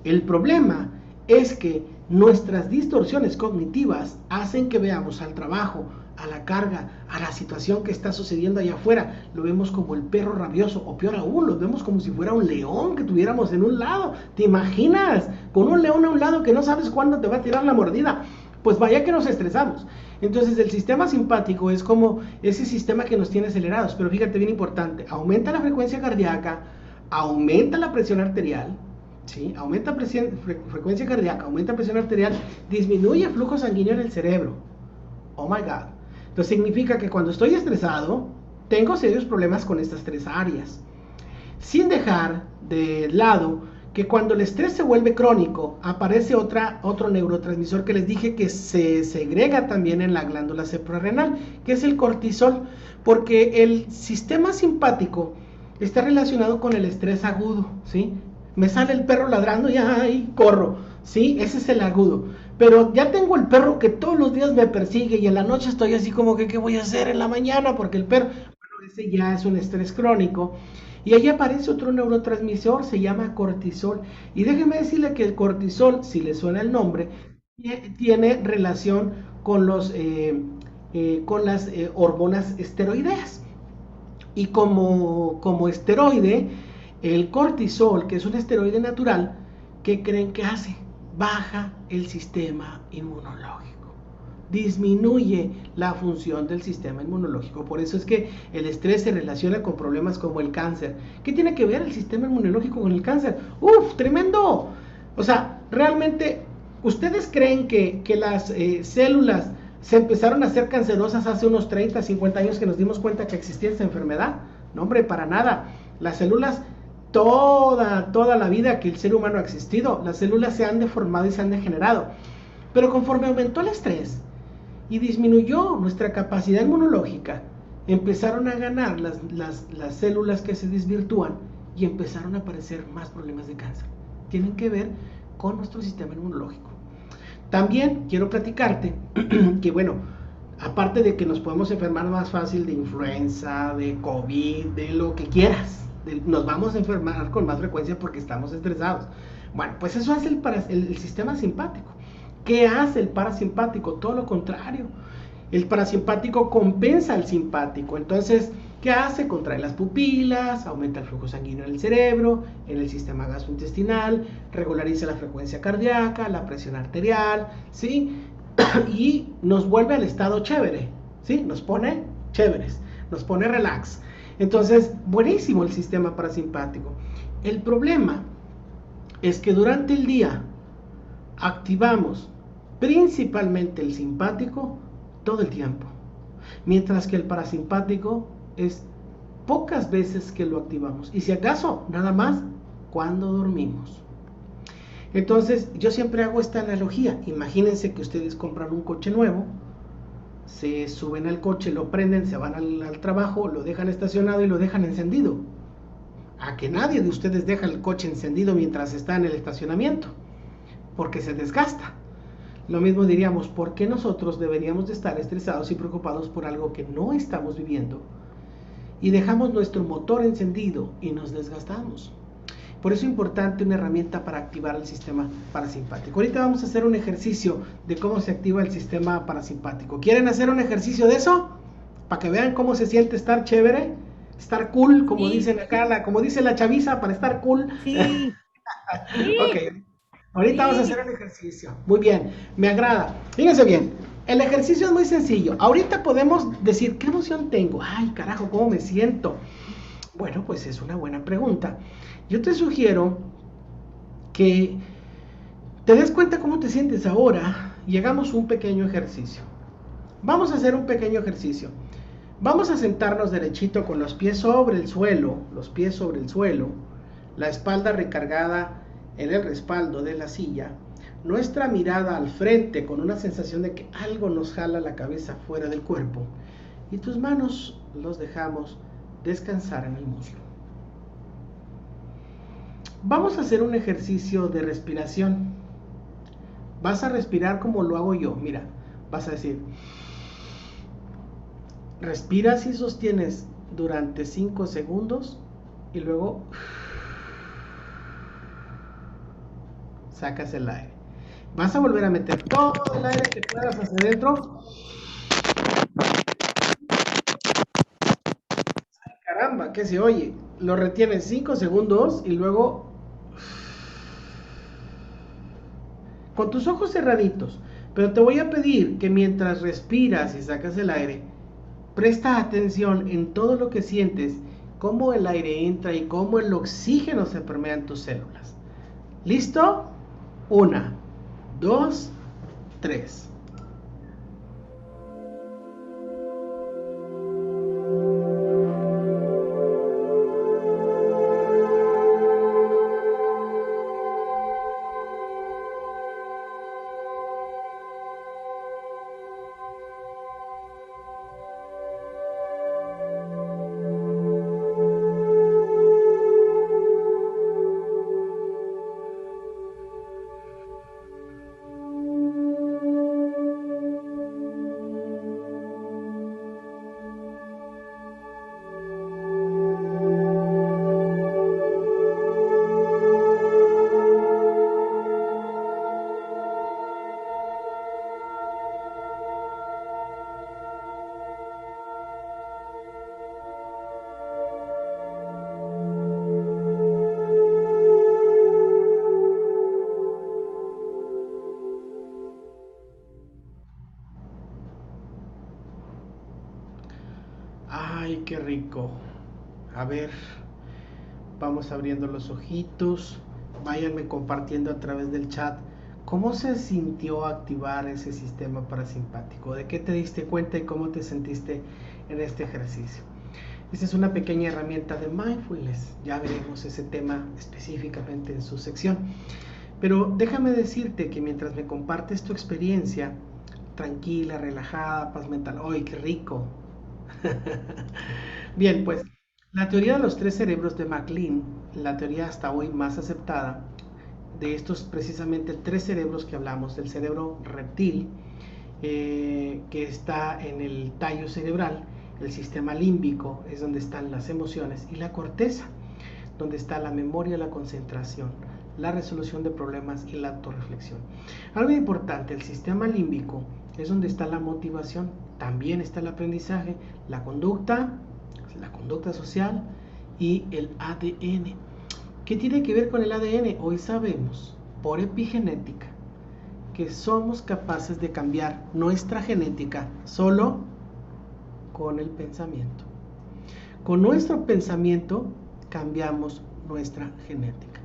El problema es que nuestras distorsiones cognitivas hacen que veamos al trabajo, a la carga, a la situación que está sucediendo allá afuera, lo vemos como el perro rabioso, o peor aún, lo vemos como si fuera un león que tuviéramos en un lado. ¿Te imaginas? Con un león a un lado que no sabes cuándo te va a tirar la mordida. Pues vaya que nos estresamos. Entonces el sistema simpático es como ese sistema que nos tiene acelerados, pero fíjate, bien importante: aumenta la frecuencia cardíaca, aumenta la presión arterial, ¿sí? Aumenta frecuencia cardíaca, aumenta presión arterial, disminuye el flujo sanguíneo en el cerebro. Oh my God. Entonces significa que cuando estoy estresado, tengo serios problemas con estas tres áreas. Sin dejar de lado que cuando el estrés se vuelve crónico, aparece otro neurotransmisor que les dije que se segrega también en la glándula suprarrenal, que es el cortisol, porque el sistema simpático está relacionado con el estrés agudo, ¿sí? Me sale el perro ladrando y ¡ay! Corro, ¿sí? Ese es el agudo. Pero ya tengo el perro que todos los días me persigue y en la noche estoy así como que ¿qué voy a hacer en la mañana? Porque el perro, bueno, ese ya es un estrés crónico. Y ahí aparece otro neurotransmisor, se llama cortisol. Y déjeme decirle que el cortisol, si le suena el nombre, tiene relación con las hormonas esteroideas. Y como esteroide, el cortisol, que es un esteroide natural, ¿qué creen que hace? Baja el sistema inmunológico, disminuye la función del sistema inmunológico. Por eso es que el estrés se relaciona con problemas como el cáncer. ¿Qué tiene que ver el sistema inmunológico con el cáncer? ¡Uf! ¡Tremendo! O sea, realmente, ¿ustedes creen que las células se empezaron a hacer cancerosas hace unos 30, 50 años que nos dimos cuenta que existía esta enfermedad? No, hombre, para nada. Las células, toda la vida que el ser humano ha existido, las células se han deformado y se han degenerado. Pero conforme aumentó el estrés y disminuyó nuestra capacidad inmunológica, empezaron a ganar las células que se desvirtúan y empezaron a aparecer más problemas de cáncer. Tienen que ver con nuestro sistema inmunológico. También quiero platicarte que, bueno, aparte de que nos podemos enfermar más fácil de influenza, de COVID, de lo que quieras, nos vamos a enfermar con más frecuencia porque estamos estresados. Bueno, pues eso hace el sistema simpático. ¿Qué hace el parasimpático? Todo lo contrario. El parasimpático compensa al simpático. Entonces, ¿qué hace? Contrae las pupilas, aumenta el flujo sanguíneo en el cerebro, en el sistema gastrointestinal, regulariza la frecuencia cardíaca, la presión arterial, ¿sí? Y nos vuelve al estado chévere, ¿sí? Nos pone chéveres, nos pone relax. Entonces, buenísimo el sistema parasimpático. El problema es que durante el día activamos principalmente el simpático todo el tiempo, mientras que el parasimpático es pocas veces que lo activamos, y si acaso nada más cuando dormimos. Entonces yo siempre hago esta analogía. Imagínense que ustedes compran un coche nuevo, se suben al coche, lo prenden, se van al trabajo, lo dejan estacionado y lo dejan encendido. A que nadie de ustedes deja el coche encendido mientras está en el estacionamiento, porque se desgasta. Lo mismo diríamos, ¿por qué nosotros deberíamos de estar estresados y preocupados por algo que no estamos viviendo? Y dejamos nuestro motor encendido y nos desgastamos. Por eso es importante una herramienta para activar el sistema parasimpático. Ahorita vamos a hacer un ejercicio de cómo se activa el sistema parasimpático. ¿Quieren hacer un ejercicio de eso? Para que vean cómo se siente estar chévere, estar cool, como dicen acá, como dice la chaviza, para estar cool. Sí. Ok, ahorita vamos a hacer el ejercicio. Muy bien, me agrada. Fíjense bien, el ejercicio es muy sencillo. Ahorita podemos decir, ¿qué emoción tengo? Ay, carajo, ¿cómo me siento? Bueno, pues es una buena pregunta. Yo te sugiero que te des cuenta cómo te sientes ahora y hagamos un pequeño ejercicio. Vamos a hacer un pequeño ejercicio. Vamos a sentarnos derechito con los pies sobre el suelo, la espalda recargada en el respaldo de la silla, nuestra mirada al frente con una sensación de que algo nos jala la cabeza fuera del cuerpo, y tus manos los dejamos descansar en el muslo. Vamos a hacer un ejercicio de respiración. Vas a respirar como lo hago yo. Mira, vas a decir, respiras y sostienes durante 5 segundos y luego sacas el aire. Vas a volver a meter todo el aire que puedas hacia adentro. Ay, caramba, ¿qué se oye? Lo retienes 5 segundos y luego con tus ojos cerraditos. Pero te voy a pedir que mientras respiras y sacas el aire, presta atención en todo lo que sientes, cómo el aire entra y cómo el oxígeno se permea en tus células. ¿Listo? 1, 2, 3. Ay, qué rico. A ver, vamos abriendo los ojitos. Váyanme compartiendo a través del chat cómo se sintió activar ese sistema parasimpático. ¿De qué te diste cuenta y cómo te sentiste en este ejercicio? Esta es una pequeña herramienta de mindfulness. Ya veremos ese tema específicamente en su sección. Pero déjame decirte que mientras me compartes tu experiencia, tranquila, relajada, paz mental. ¡Ay, qué rico! Bien, pues la teoría de los 3 cerebros de MacLean, la teoría hasta hoy más aceptada, de estos precisamente 3 cerebros que hablamos, del cerebro reptil, que está en el tallo cerebral, el sistema límbico es donde están las emociones, y la corteza, donde está la memoria, la concentración, la resolución de problemas y la autorreflexión. Algo importante, el sistema límbico es donde está la motivación, también está el aprendizaje, la conducta social y el ADN. ¿Qué tiene que ver con el ADN? Hoy sabemos, por epigenética, que somos capaces de cambiar nuestra genética solo con el pensamiento. Con nuestro pensamiento cambiamos nuestra genética.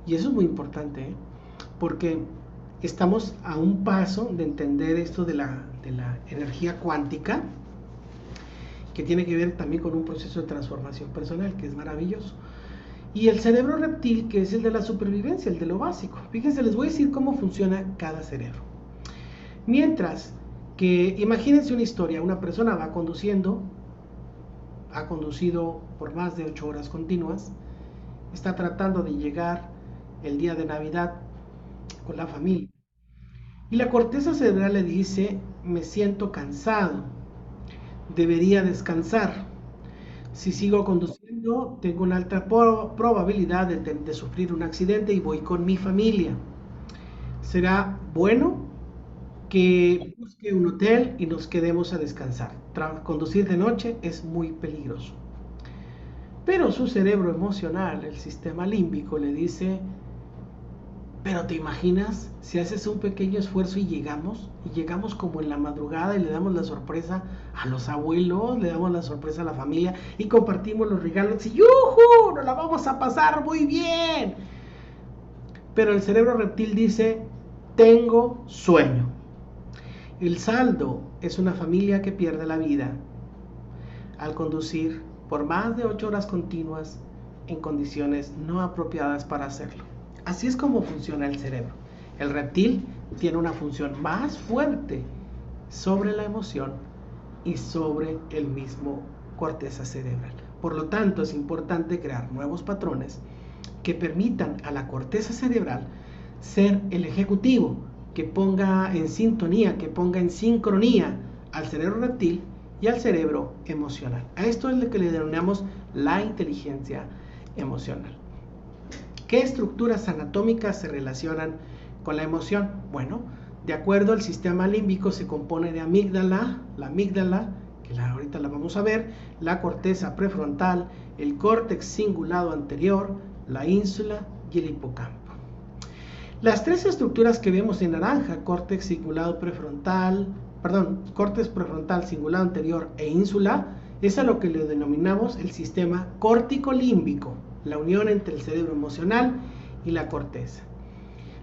Y eso es muy importante, ¿eh? Porque estamos a un paso de entender esto de la energía cuántica, que tiene que ver también con un proceso de transformación personal, que es maravilloso. Y el cerebro reptil, que es el de la supervivencia, el de lo básico. Fíjense, les voy a decir cómo funciona cada cerebro. Mientras que, imagínense una historia, una persona va conduciendo, ha conducido por más de 8 horas continuas, está tratando de llegar el día de Navidad con la familia. Y la corteza cerebral le dice, me siento cansado, debería descansar. Si sigo conduciendo, tengo una alta probabilidad de sufrir un accidente y voy con mi familia. Será bueno que busque un hotel y nos quedemos a descansar. Conducir de noche es muy peligroso. Pero su cerebro emocional, el sistema límbico, le dice, pero ¿te imaginas si haces un pequeño esfuerzo y llegamos como en la madrugada y le damos la sorpresa a los abuelos, le damos la sorpresa a la familia y compartimos los regalos y ¡yujú! Nos la vamos a pasar muy bien. Pero el cerebro reptil dice, tengo sueño. El saldo es una familia que pierde la vida al conducir por más de 8 horas continuas en condiciones no apropiadas para hacerlo. Así es como funciona el cerebro. El reptil tiene una función más fuerte sobre la emoción y sobre el mismo corteza cerebral. Por lo tanto, es importante crear nuevos patrones que permitan a la corteza cerebral ser el ejecutivo, que ponga en sintonía, que ponga en sincronía al cerebro reptil y al cerebro emocional. A esto es lo que le denominamos la inteligencia emocional. ¿Qué estructuras anatómicas se relacionan con la emoción? Bueno, de acuerdo al sistema límbico se compone de amígdala, la amígdala, que ahorita la vamos a ver, la corteza prefrontal, el córtex cingulado anterior, la ínsula y el hipocampo. Las 3 estructuras que vemos en naranja, córtex cingulado prefrontal, córtex prefrontal, cingulado anterior e ínsula, es a lo que le denominamos el sistema córtico-límbico, la unión entre el cerebro emocional y la corteza.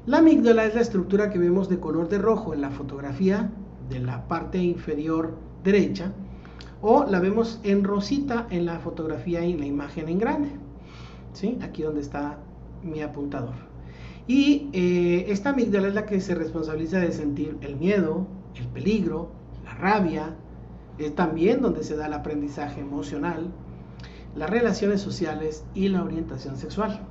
La amígdala es la estructura que vemos de color de rojo en la fotografía de la parte inferior derecha, o la vemos en rosita en la fotografía y en la imagen en grande, ¿sí? Aquí donde está mi apuntador. Y esta amígdala es la que se responsabiliza de sentir el miedo, el peligro, la rabia, es también donde se da el aprendizaje emocional, las relaciones sociales y la orientación sexual.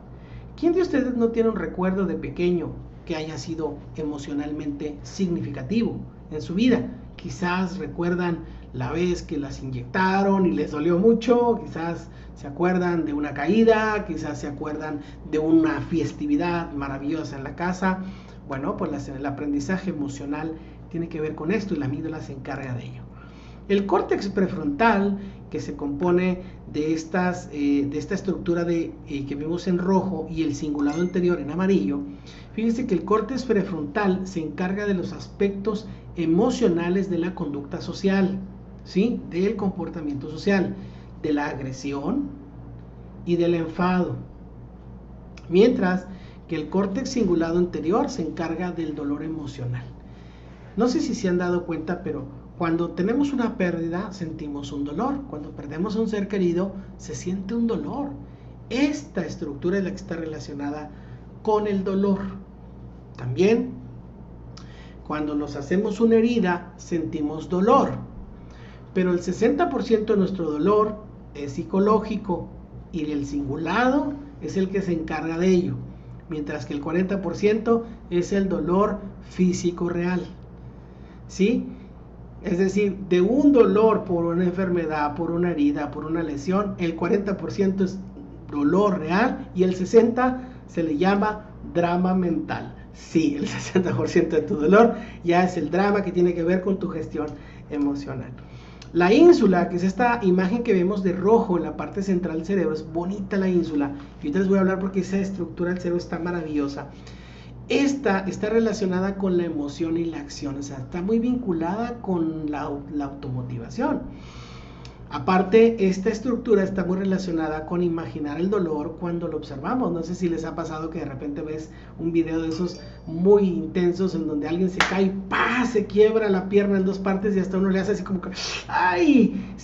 ¿Quién de ustedes no tiene un recuerdo de pequeño que haya sido emocionalmente significativo en su vida? Quizás recuerdan la vez que las inyectaron y les dolió mucho, quizás se acuerdan de una caída, quizás se acuerdan de una festividad maravillosa en la casa. Bueno, pues el aprendizaje emocional tiene que ver con esto y la amígdala se encarga de ello. El córtex prefrontal, que se compone de esta estructura que vemos en rojo y el cingulado anterior en amarillo, fíjense que el córtex prefrontal se encarga de los aspectos emocionales de la conducta social, ¿sí? Del comportamiento social, de la agresión y del enfado, mientras que el córtex cingulado anterior se encarga del dolor emocional. No sé si se han dado cuenta, pero cuando tenemos una pérdida sentimos un dolor. Cuando perdemos a un ser querido se siente un dolor. Esta estructura es la que está relacionada con el dolor. También cuando nos hacemos una herida sentimos dolor. Pero el 60% de nuestro dolor es psicológico y el cingulado es el que se encarga de ello. Mientras que el 40% es el dolor físico real. ¿Sí? Es decir, de un dolor por una enfermedad, por una herida, por una lesión, el 40% es dolor real y el 60% se le llama drama mental. Sí, el 60% de tu dolor ya es el drama que tiene que ver con tu gestión emocional. La ínsula, que es esta imagen que vemos de rojo en la parte central del cerebro, es bonita la ínsula. Y ahorita les voy a hablar porque esa estructura del cerebro está maravillosa. Esta está relacionada con la emoción y la acción, o sea, está muy vinculada con la automotivación. Aparte, esta estructura está muy relacionada con imaginar el dolor cuando lo observamos. No sé si les ha pasado que de repente ves un video de esos muy intensos en donde alguien se cae y ¡pah! Se quiebra la pierna en dos partes y hasta uno le hace así como que ¡ay!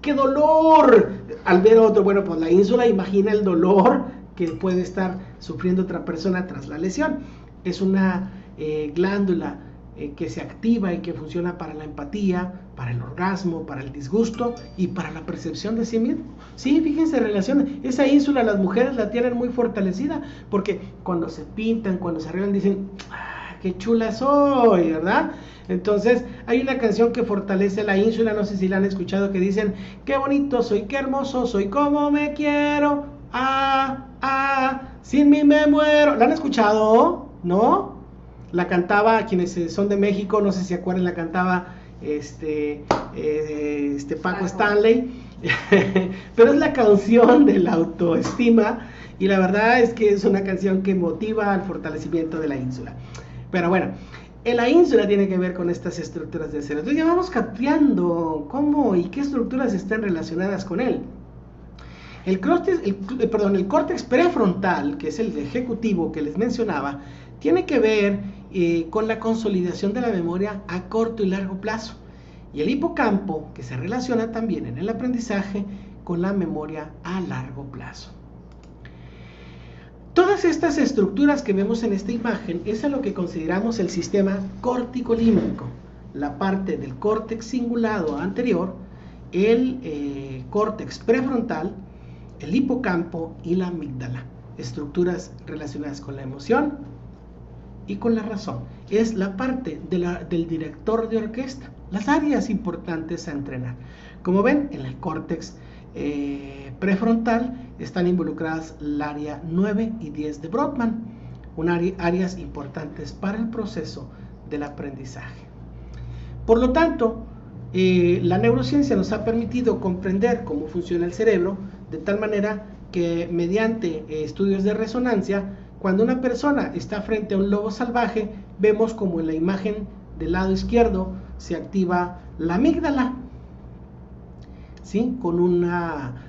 ¡Qué dolor! Al ver otro, bueno, pues la ínsula imagina el dolor que puede estar sufriendo otra persona tras la lesión. Es una glándula que se activa y que funciona para la empatía, para el orgasmo, para el disgusto y para la percepción de sí mismo. Sí, fíjense, relaciona. Esa ínsula las mujeres la tienen muy fortalecida porque cuando se pintan, cuando se arreglan, dicen, ¡ah, qué chula soy!, ¿verdad? Entonces, hay una canción que fortalece la ínsula, no sé si la han escuchado, que dicen, qué bonito soy, qué hermoso soy, cómo me quiero, sin mí me muero. ¿La han escuchado? ¿No? La cantaba, quienes son de México, no sé si se acuerdan, la cantaba Paco Stanley, pero es la canción de la autoestima y la verdad es que es una canción que motiva al fortalecimiento de la ínsula. Pero bueno, la ínsula tiene que ver con estas estructuras del cerebro. Entonces ya vamos captando cómo y qué estructuras están relacionadas con él. El córtex prefrontal, que es el ejecutivo que les mencionaba, tiene que ver con la consolidación de la memoria a corto y largo plazo. Y el hipocampo, que se relaciona también en el aprendizaje con la memoria a largo plazo. Todas estas estructuras que vemos en esta imagen es a lo que consideramos el sistema corticolímbico, la parte del córtex cingulado anterior, el córtex prefrontal, el hipocampo y la amígdala, estructuras relacionadas con la emoción y con la razón. Es la parte del director de orquesta, las áreas importantes a entrenar. Como ven, en el córtex prefrontal están involucradas el área 9 y 10 de Brodmann, áreas importantes para el proceso del aprendizaje. Por lo tanto, la neurociencia nos ha permitido comprender cómo funciona el cerebro de tal manera que mediante estudios de resonancia, cuando una persona está frente a un lobo salvaje, vemos como en la imagen del lado izquierdo se activa la amígdala, ¿sí?, con una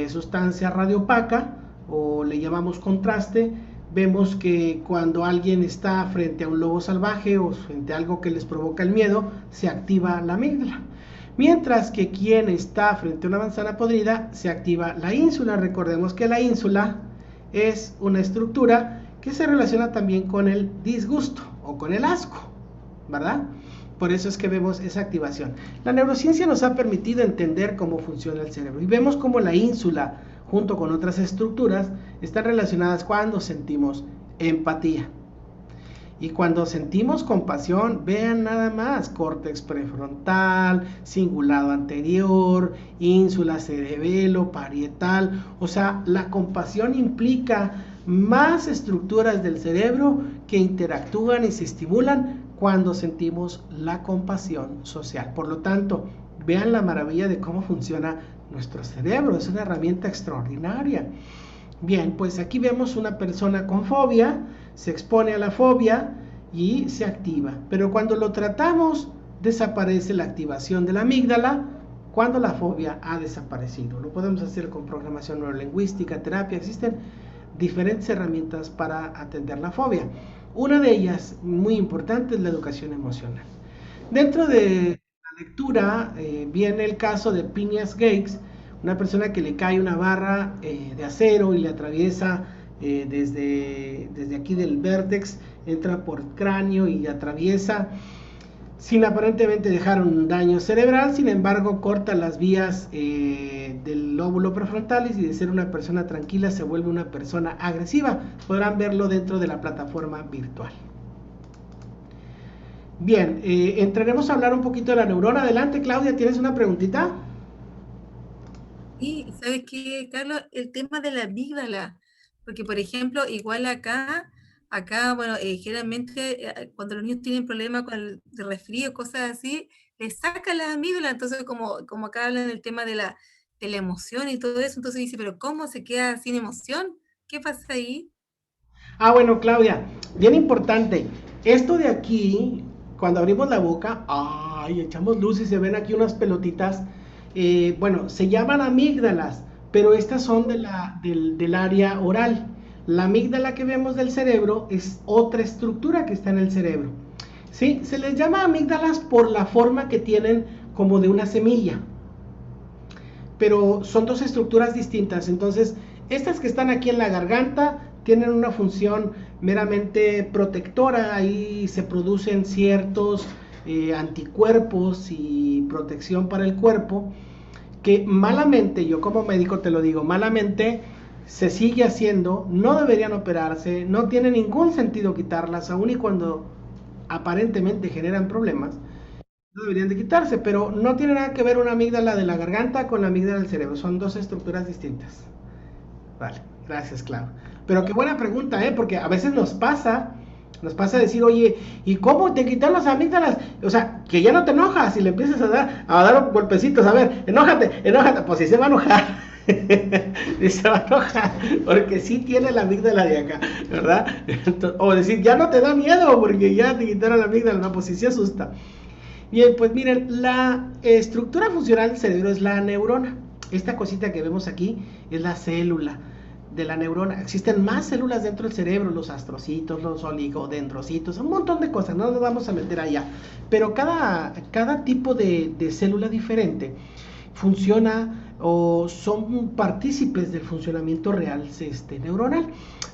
sustancia radiopaca, o le llamamos contraste. Vemos que cuando alguien está frente a un lobo salvaje o frente a algo que les provoca el miedo, se activa la amígdala. Mientras que quien está frente a una manzana podrida, se activa la ínsula. Recordemos que la ínsula es una estructura que se relaciona también con el disgusto o con el asco, ¿verdad? Por eso es que vemos esa activación. La neurociencia nos ha permitido entender cómo funciona el cerebro y vemos cómo la ínsula, junto con otras estructuras, están relacionadas cuando sentimos empatía. Y cuando sentimos compasión, vean nada más, córtex prefrontal, cingulado anterior, ínsula cerebelo, parietal. O sea, la compasión implica más estructuras del cerebro que interactúan y se estimulan cuando sentimos la compasión social. Por lo tanto, vean la maravilla de cómo funciona nuestro cerebro. Es una herramienta extraordinaria. Bien, pues aquí vemos una persona con fobia, se expone a la fobia y se activa. Pero cuando lo tratamos, desaparece la activación de la amígdala cuando la fobia ha desaparecido. Lo podemos hacer con programación neurolingüística, terapia. Existen diferentes herramientas para atender la fobia. Una de ellas, muy importante, es la educación emocional. Dentro de la lectura viene el caso de Phineas Gates, una persona que le cae una barra de acero y le atraviesa desde aquí del vértex, entra por el cráneo y atraviesa sin aparentemente dejar un daño cerebral. Sin embargo, corta las vías del lóbulo prefrontal y de ser una persona tranquila se vuelve una persona agresiva. Podrán verlo dentro de la plataforma virtual. Bien, entraremos a hablar un poquito de la neurona. Adelante, Claudia, ¿tienes una preguntita? Sí, ¿sabes qué, Carlos? El tema de la amígdala, porque por ejemplo, igual acá, bueno, generalmente cuando los niños tienen problemas con el resfrío, cosas así, les sacan la amígdala. Entonces como acá hablan del tema de la emoción y todo eso, entonces dice, pero ¿cómo se queda sin emoción? ¿Qué pasa ahí? Bueno, Claudia, bien importante. Esto de aquí, cuando abrimos la boca, echamos luz y se ven aquí unas pelotitas. bueno, se llaman amígdalas, pero estas son del área oral. La amígdala que vemos del cerebro es otra estructura que está en el cerebro. ¿Sí? Se les llama amígdalas por la forma que tienen como de una semilla. Pero son dos estructuras distintas. Entonces, estas que están aquí en la garganta tienen una función meramente protectora. Ahí se producen ciertos anticuerpos y protección para el cuerpo, que malamente, yo como médico te lo digo, malamente se sigue haciendo, no deberían operarse, no tiene ningún sentido quitarlas, aun y cuando aparentemente generan problemas, no deberían de quitarse, pero no tiene nada que ver una amígdala de la garganta con la amígdala del cerebro, son dos estructuras distintas. Vale, gracias, Clau. Pero qué buena pregunta, porque a veces nos pasa decir, oye, ¿y cómo te quitan las amígdalas? O sea, que ya no te enojas y le empiezas a dar golpecitos, a ver, enójate, pues sí se va a enojar. Y se va a enojar, porque sí tiene la amígdala de acá, ¿verdad? Entonces, o decir, ya no te da miedo porque ya te quitaron la amígdala, no, pues sí se asusta. Bien, pues miren, la estructura funcional del cerebro es la neurona. Esta cosita que vemos aquí es la célula de la neurona. Existen más células dentro del cerebro, los astrocitos, los oligodendrocitos, un montón de cosas, no nos vamos a meter allá. Pero cada tipo de célula diferente funciona o son partícipes del funcionamiento real neuronal.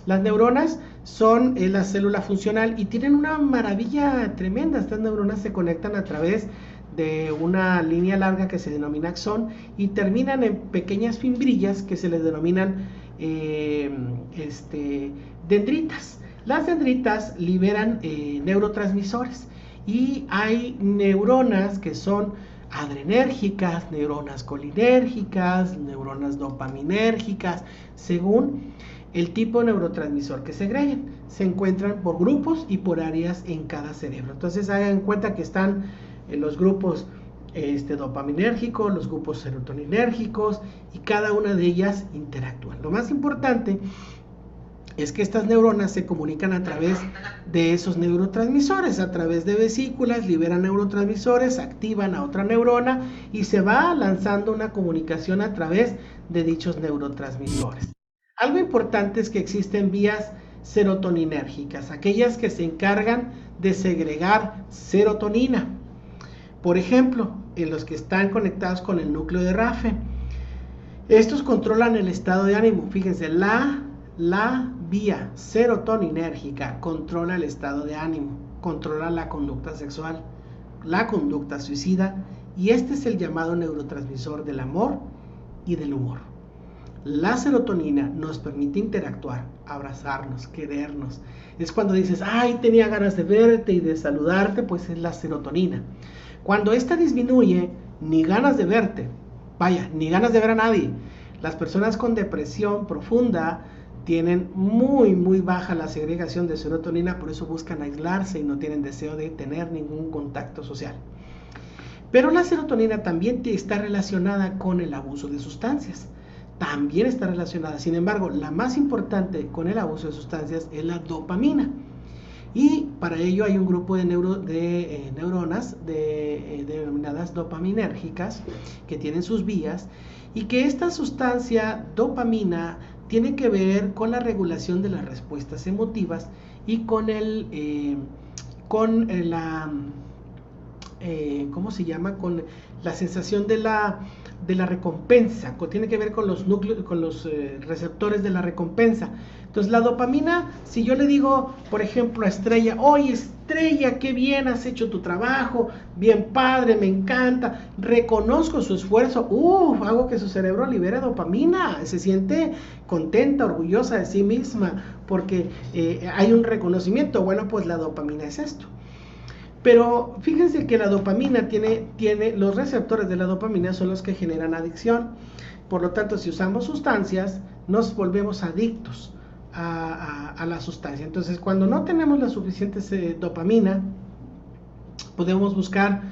Las neuronas son la célula funcional y tienen una maravilla tremenda. Estas neuronas se conectan a través de una línea larga que se denomina axón y terminan en pequeñas fibrillas que se les denominan dendritas. Las dendritas liberan neurotransmisores y hay neuronas que son adrenérgicas, neuronas colinérgicas, neuronas dopaminérgicas, según el tipo de neurotransmisor que segreguen. Se encuentran por grupos y por áreas en cada cerebro. Entonces hagan en cuenta que están en los grupos dopaminérgicos, los grupos serotoninérgicos, y cada una de ellas interactúan. Lo más importante es que estas neuronas se comunican a través de esos neurotransmisores, a través de vesículas, liberan neurotransmisores, activan a otra neurona y se va lanzando una comunicación a través de dichos neurotransmisores. Algo importante es que existen vías serotoninérgicas, aquellas que se encargan de segregar serotonina. Por ejemplo, en los que están conectados con el núcleo de RAFE. Estos controlan el estado de ánimo. Fíjense, la vía serotoninérgica controla el estado de ánimo, controla la conducta sexual, la conducta suicida, y este es el llamado neurotransmisor del amor y del humor. La serotonina nos permite interactuar, abrazarnos, querernos. Es cuando dices, ay, tenía ganas de verte y de saludarte, pues es la serotonina. Cuando esta disminuye, ni ganas de verte, ni ganas de ver a nadie. Las personas con depresión profunda tienen muy baja la segregación de serotonina, por eso buscan aislarse y no tienen deseo de tener ningún contacto social. Pero la serotonina también está relacionada con el abuso de sustancias. También está relacionada, sin embargo, la más importante con el abuso de sustancias es la dopamina. Y para ello hay un grupo de neuronas denominadas dopaminérgicas que tienen sus vías, y que esta sustancia dopamina tiene que ver con la regulación de las respuestas emotivas y con ¿cómo se llama? Con la sensación de la recompensa, tiene que ver con los núcleos, con los receptores de la recompensa. Entonces la dopamina, si yo le digo, por ejemplo, a Estrella, oye Estrella, qué bien has hecho tu trabajo, bien padre, me encanta, reconozco su esfuerzo, hago que su cerebro libere dopamina, se siente contenta, orgullosa de sí misma, porque hay un reconocimiento. Bueno, pues la dopamina es esto. Pero fíjense que la dopamina tiene los receptores de la dopamina son los que generan adicción. Por lo tanto, si usamos sustancias, nos volvemos adictos a la sustancia. Entonces, cuando no tenemos la suficiente dopamina, podemos buscar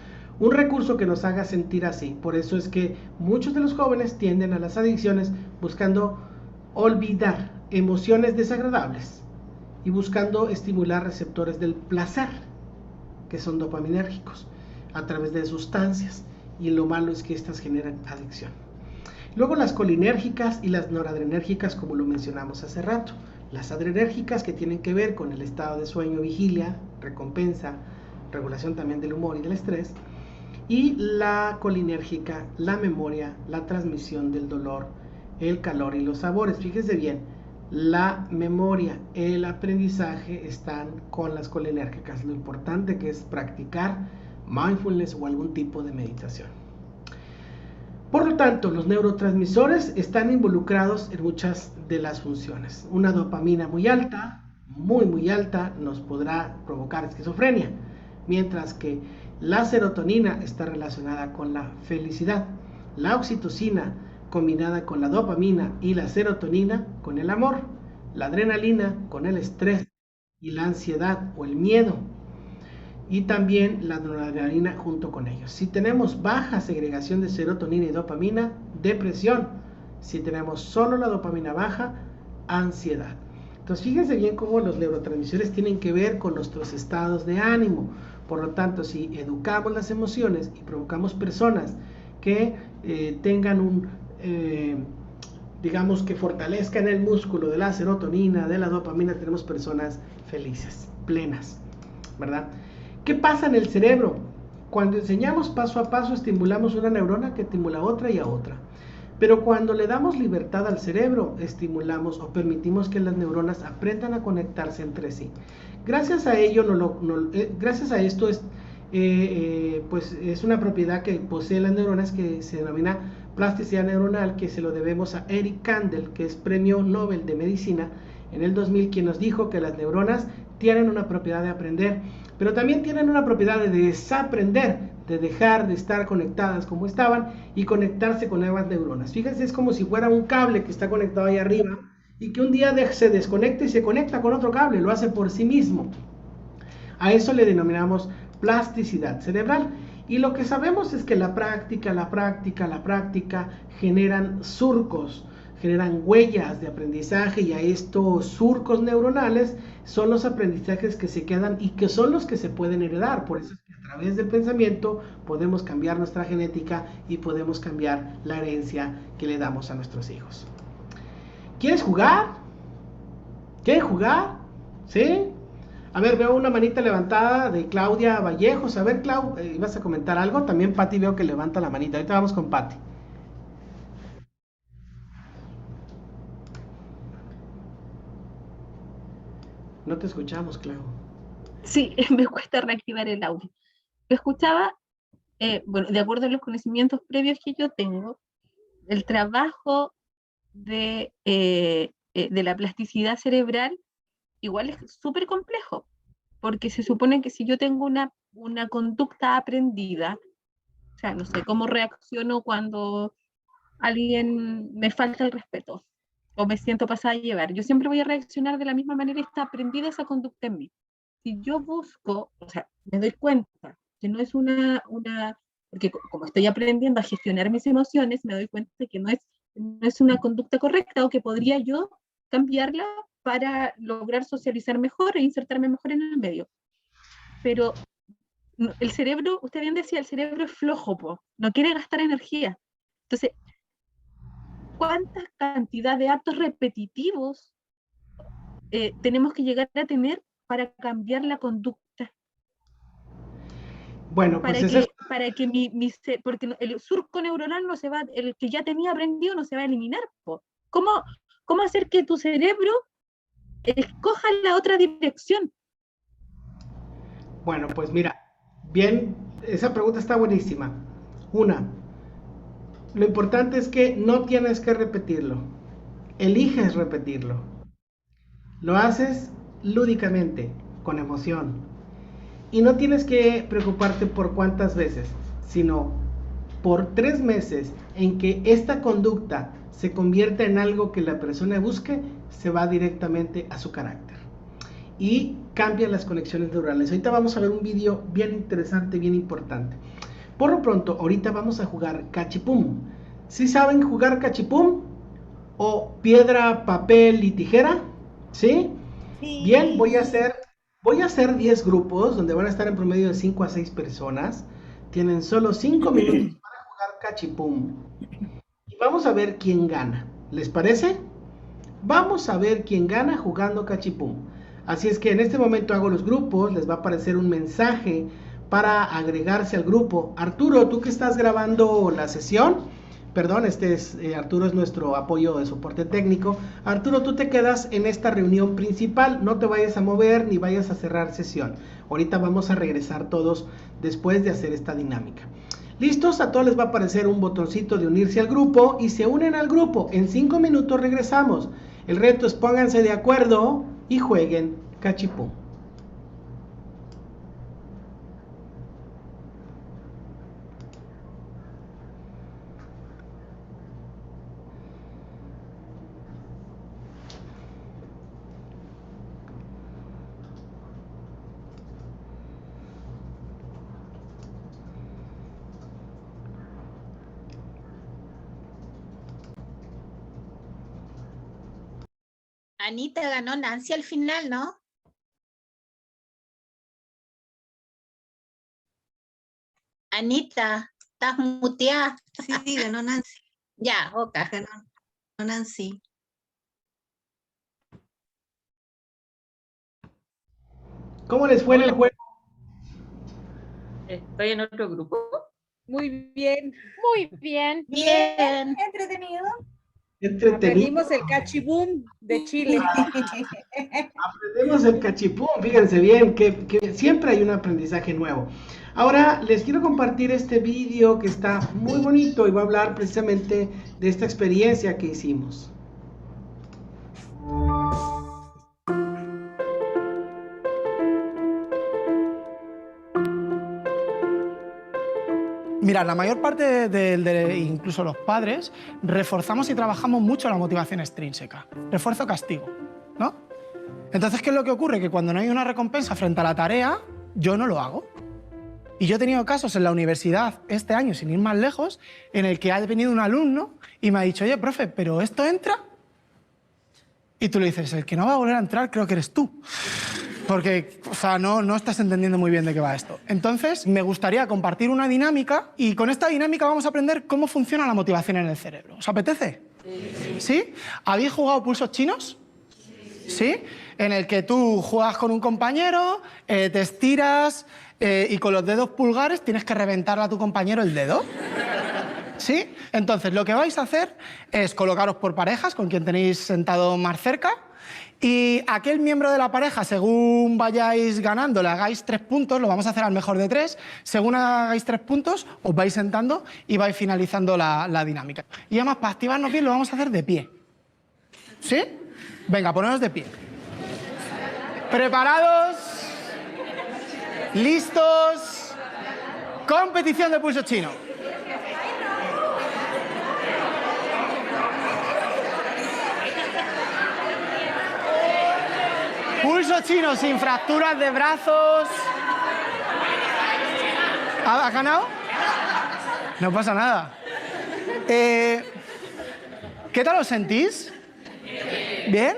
un recurso que nos haga sentir así. Por eso es que muchos de los jóvenes tienden a las adicciones buscando olvidar emociones desagradables y buscando estimular receptores del placer, que son dopaminérgicos, a través de sustancias. y lo malo es que estas generan adicción. Luego las colinérgicas y las noradrenérgicas, como lo mencionamos hace rato. Las adrenérgicas, que tienen que ver con el estado de sueño, vigilia, recompensa, regulación también del humor y del estrés. Y la colinérgica, la memoria, la transmisión del dolor, el calor y los sabores. Fíjese bien, la memoria, el aprendizaje están con las colinérgicas. Lo importante que es practicar mindfulness o algún tipo de meditación. Por lo tanto, los neurotransmisores están involucrados en muchas de las funciones. Una dopamina muy alta, muy alta, nos podrá provocar esquizofrenia, mientras que la serotonina está relacionada con la felicidad. La oxitocina combinada con la dopamina y la serotonina con el amor. La adrenalina con el estrés y la ansiedad o el miedo. Y también la noradrenalina junto con ellos. Si tenemos baja segregación de serotonina y dopamina, depresión. Si tenemos solo la dopamina baja, ansiedad. Entonces fíjense bien cómo los neurotransmisores tienen que ver con nuestros estados de ánimo. Por lo tanto, si educamos las emociones y provocamos personas que tengan digamos que fortalezcan el músculo de la serotonina, de la dopamina, tenemos personas felices, plenas, ¿verdad? ¿Qué pasa en el cerebro? Cuando enseñamos paso a paso, estimulamos una neurona que estimula a otra y a otra. Pero cuando le damos libertad al cerebro, estimulamos o permitimos que las neuronas aprendan a conectarse entre sí. Gracias a ello, gracias a esto, pues es una propiedad que poseen las neuronas que se denomina plasticidad neuronal, que se lo debemos a Eric Kandel, que es premio Nobel de Medicina en el 2000, quien nos dijo que las neuronas tienen una propiedad de aprender, pero también tienen una propiedad de desaprender, de dejar de estar conectadas como estaban y conectarse con nuevas neuronas. Fíjense, es como si fuera un cable que está conectado ahí arriba y que un día se desconecta y se conecta con otro cable, lo hace por sí mismo. A eso le denominamos plasticidad cerebral. Y lo que sabemos es que la práctica generan surcos, generan huellas de aprendizaje, y a estos surcos neuronales son los aprendizajes que se quedan y que son los que se pueden heredar. Por eso es que a través del pensamiento podemos cambiar nuestra genética y podemos cambiar la herencia que le damos a nuestros hijos. ¿Quieres jugar? ¿Quieres jugar? ¿Sí? A ver, veo una manita levantada de Claudia Vallejos. A ver, Clau, ¿ibas a comentar algo? También Pati veo que levanta la manita. Ahorita vamos con Pati. No te escuchamos, Clau. Sí, me cuesta reactivar el audio. Lo escuchaba, bueno, de acuerdo a los conocimientos previos que yo tengo, el trabajo de la plasticidad cerebral igual es súper complejo, porque se supone que si yo tengo una conducta aprendida, o sea, no sé cómo reacciono cuando alguien me falta el respeto o me siento pasada a llevar, yo siempre voy a reaccionar de la misma manera, está aprendida esa conducta en mí. Si yo busco, o sea, me doy cuenta que no es porque como estoy aprendiendo a gestionar mis emociones, me doy cuenta de que no es una conducta correcta, o que podría yo cambiarla para lograr socializar mejor e insertarme mejor en el medio. Pero el cerebro, usted bien decía, el cerebro es flojo, no quiere gastar energía. Entonces, ¿cuánta cantidad de actos repetitivos tenemos que llegar a tener para cambiar la conducta? Bueno, pues para que porque el surco neuronal no se va, el que ya tenía aprendido no se va a eliminar. ¿Cómo hacer que tu cerebro escoja la otra dirección? Bueno, pues mira, bien, esa pregunta está buenísima. Lo importante es que no tienes que repetirlo, eliges repetirlo. Lo haces lúdicamente, con emoción. Y no tienes que preocuparte por cuántas veces, sino por 3 meses en que esta conducta se convierta en algo que la persona busque, se va directamente a su carácter y cambia las conexiones neuronales. Ahorita vamos a ver un video bien interesante, bien importante. Por lo pronto, ahorita vamos a jugar cachipum. ¿Sí saben jugar cachipum? ¿O piedra, papel y tijera? ¿Sí? Sí. Bien, voy a hacer 10 grupos donde van a estar en promedio de 5 a 6 personas. Tienen solo 5 minutos para jugar cachipún. Y vamos a ver quién gana. ¿Les parece? Vamos a ver quién gana jugando cachipún. Así es que en este momento hago los grupos, les va a aparecer un mensaje para agregarse al grupo. Arturo, tú que estás grabando la sesión, perdón, Arturo es nuestro apoyo de soporte técnico. Arturo, tú te quedas en esta reunión principal, no te vayas a mover ni vayas a cerrar sesión. Ahorita vamos a regresar todos después de hacer esta dinámica. ¿Listos? A todos les va a aparecer un botoncito de unirse al grupo y se unen al grupo. En 5 minutos regresamos. El reto es pónganse de acuerdo y jueguen cachipún. Anita ganó Nancy al final, ¿no? Anita, estás muteada. Sí, ganó Nancy. Ya, ok. Ganó Nancy. ¿Cómo les fue en el juego? Estoy en otro grupo. Muy bien. Muy bien. Bien. Entretenido. Entretenido. Aprendimos el cachibún de Chile. Aprendemos el cachipún, fíjense bien que siempre hay un aprendizaje nuevo. Ahora les quiero compartir este vídeo que está muy bonito y va a hablar precisamente de esta experiencia que hicimos. Mira, la mayor parte de incluso los padres, reforzamos y trabajamos mucho la motivación extrínseca. Refuerzo-castigo, ¿no? Entonces, ¿qué es lo que ocurre? Que cuando no hay una recompensa frente a la tarea, yo no lo hago. Y yo he tenido casos en la universidad este año, sin ir más lejos, en el que ha venido un alumno y me ha dicho, oye, profe, ¿pero esto entra? Y tú le dices, el que no va a volver a entrar creo que eres tú. Porque, o sea, no estás entendiendo muy bien de qué va esto. Entonces, me gustaría compartir una dinámica y con esta dinámica vamos a aprender cómo funciona la motivación en el cerebro. ¿Os apetece? ¿Sí? ¿Habéis jugado pulsos chinos? ¿Sí? En el que tú juegas con un compañero, te estiras y con los dedos pulgares tienes que reventarle a tu compañero el dedo. ¿Sí? Entonces, lo que vais a hacer es colocaros por parejas con quien tenéis sentado más cerca. Y aquel miembro de la pareja, según vayáis ganando, le hagáis 3 puntos, lo vamos a hacer al mejor de 3. Según hagáis 3 puntos, os vais sentando y vais finalizando la dinámica. Y además, para activarnos bien, lo vamos a hacer de pie. ¿Sí? Venga, poneros de pie. ¿Preparados? ¿Listos? Competición de pulso chino. Pulso chino sin fracturas de brazos. ¿Has ganado? No pasa nada. ¿Qué tal os sentís? ¿Bien?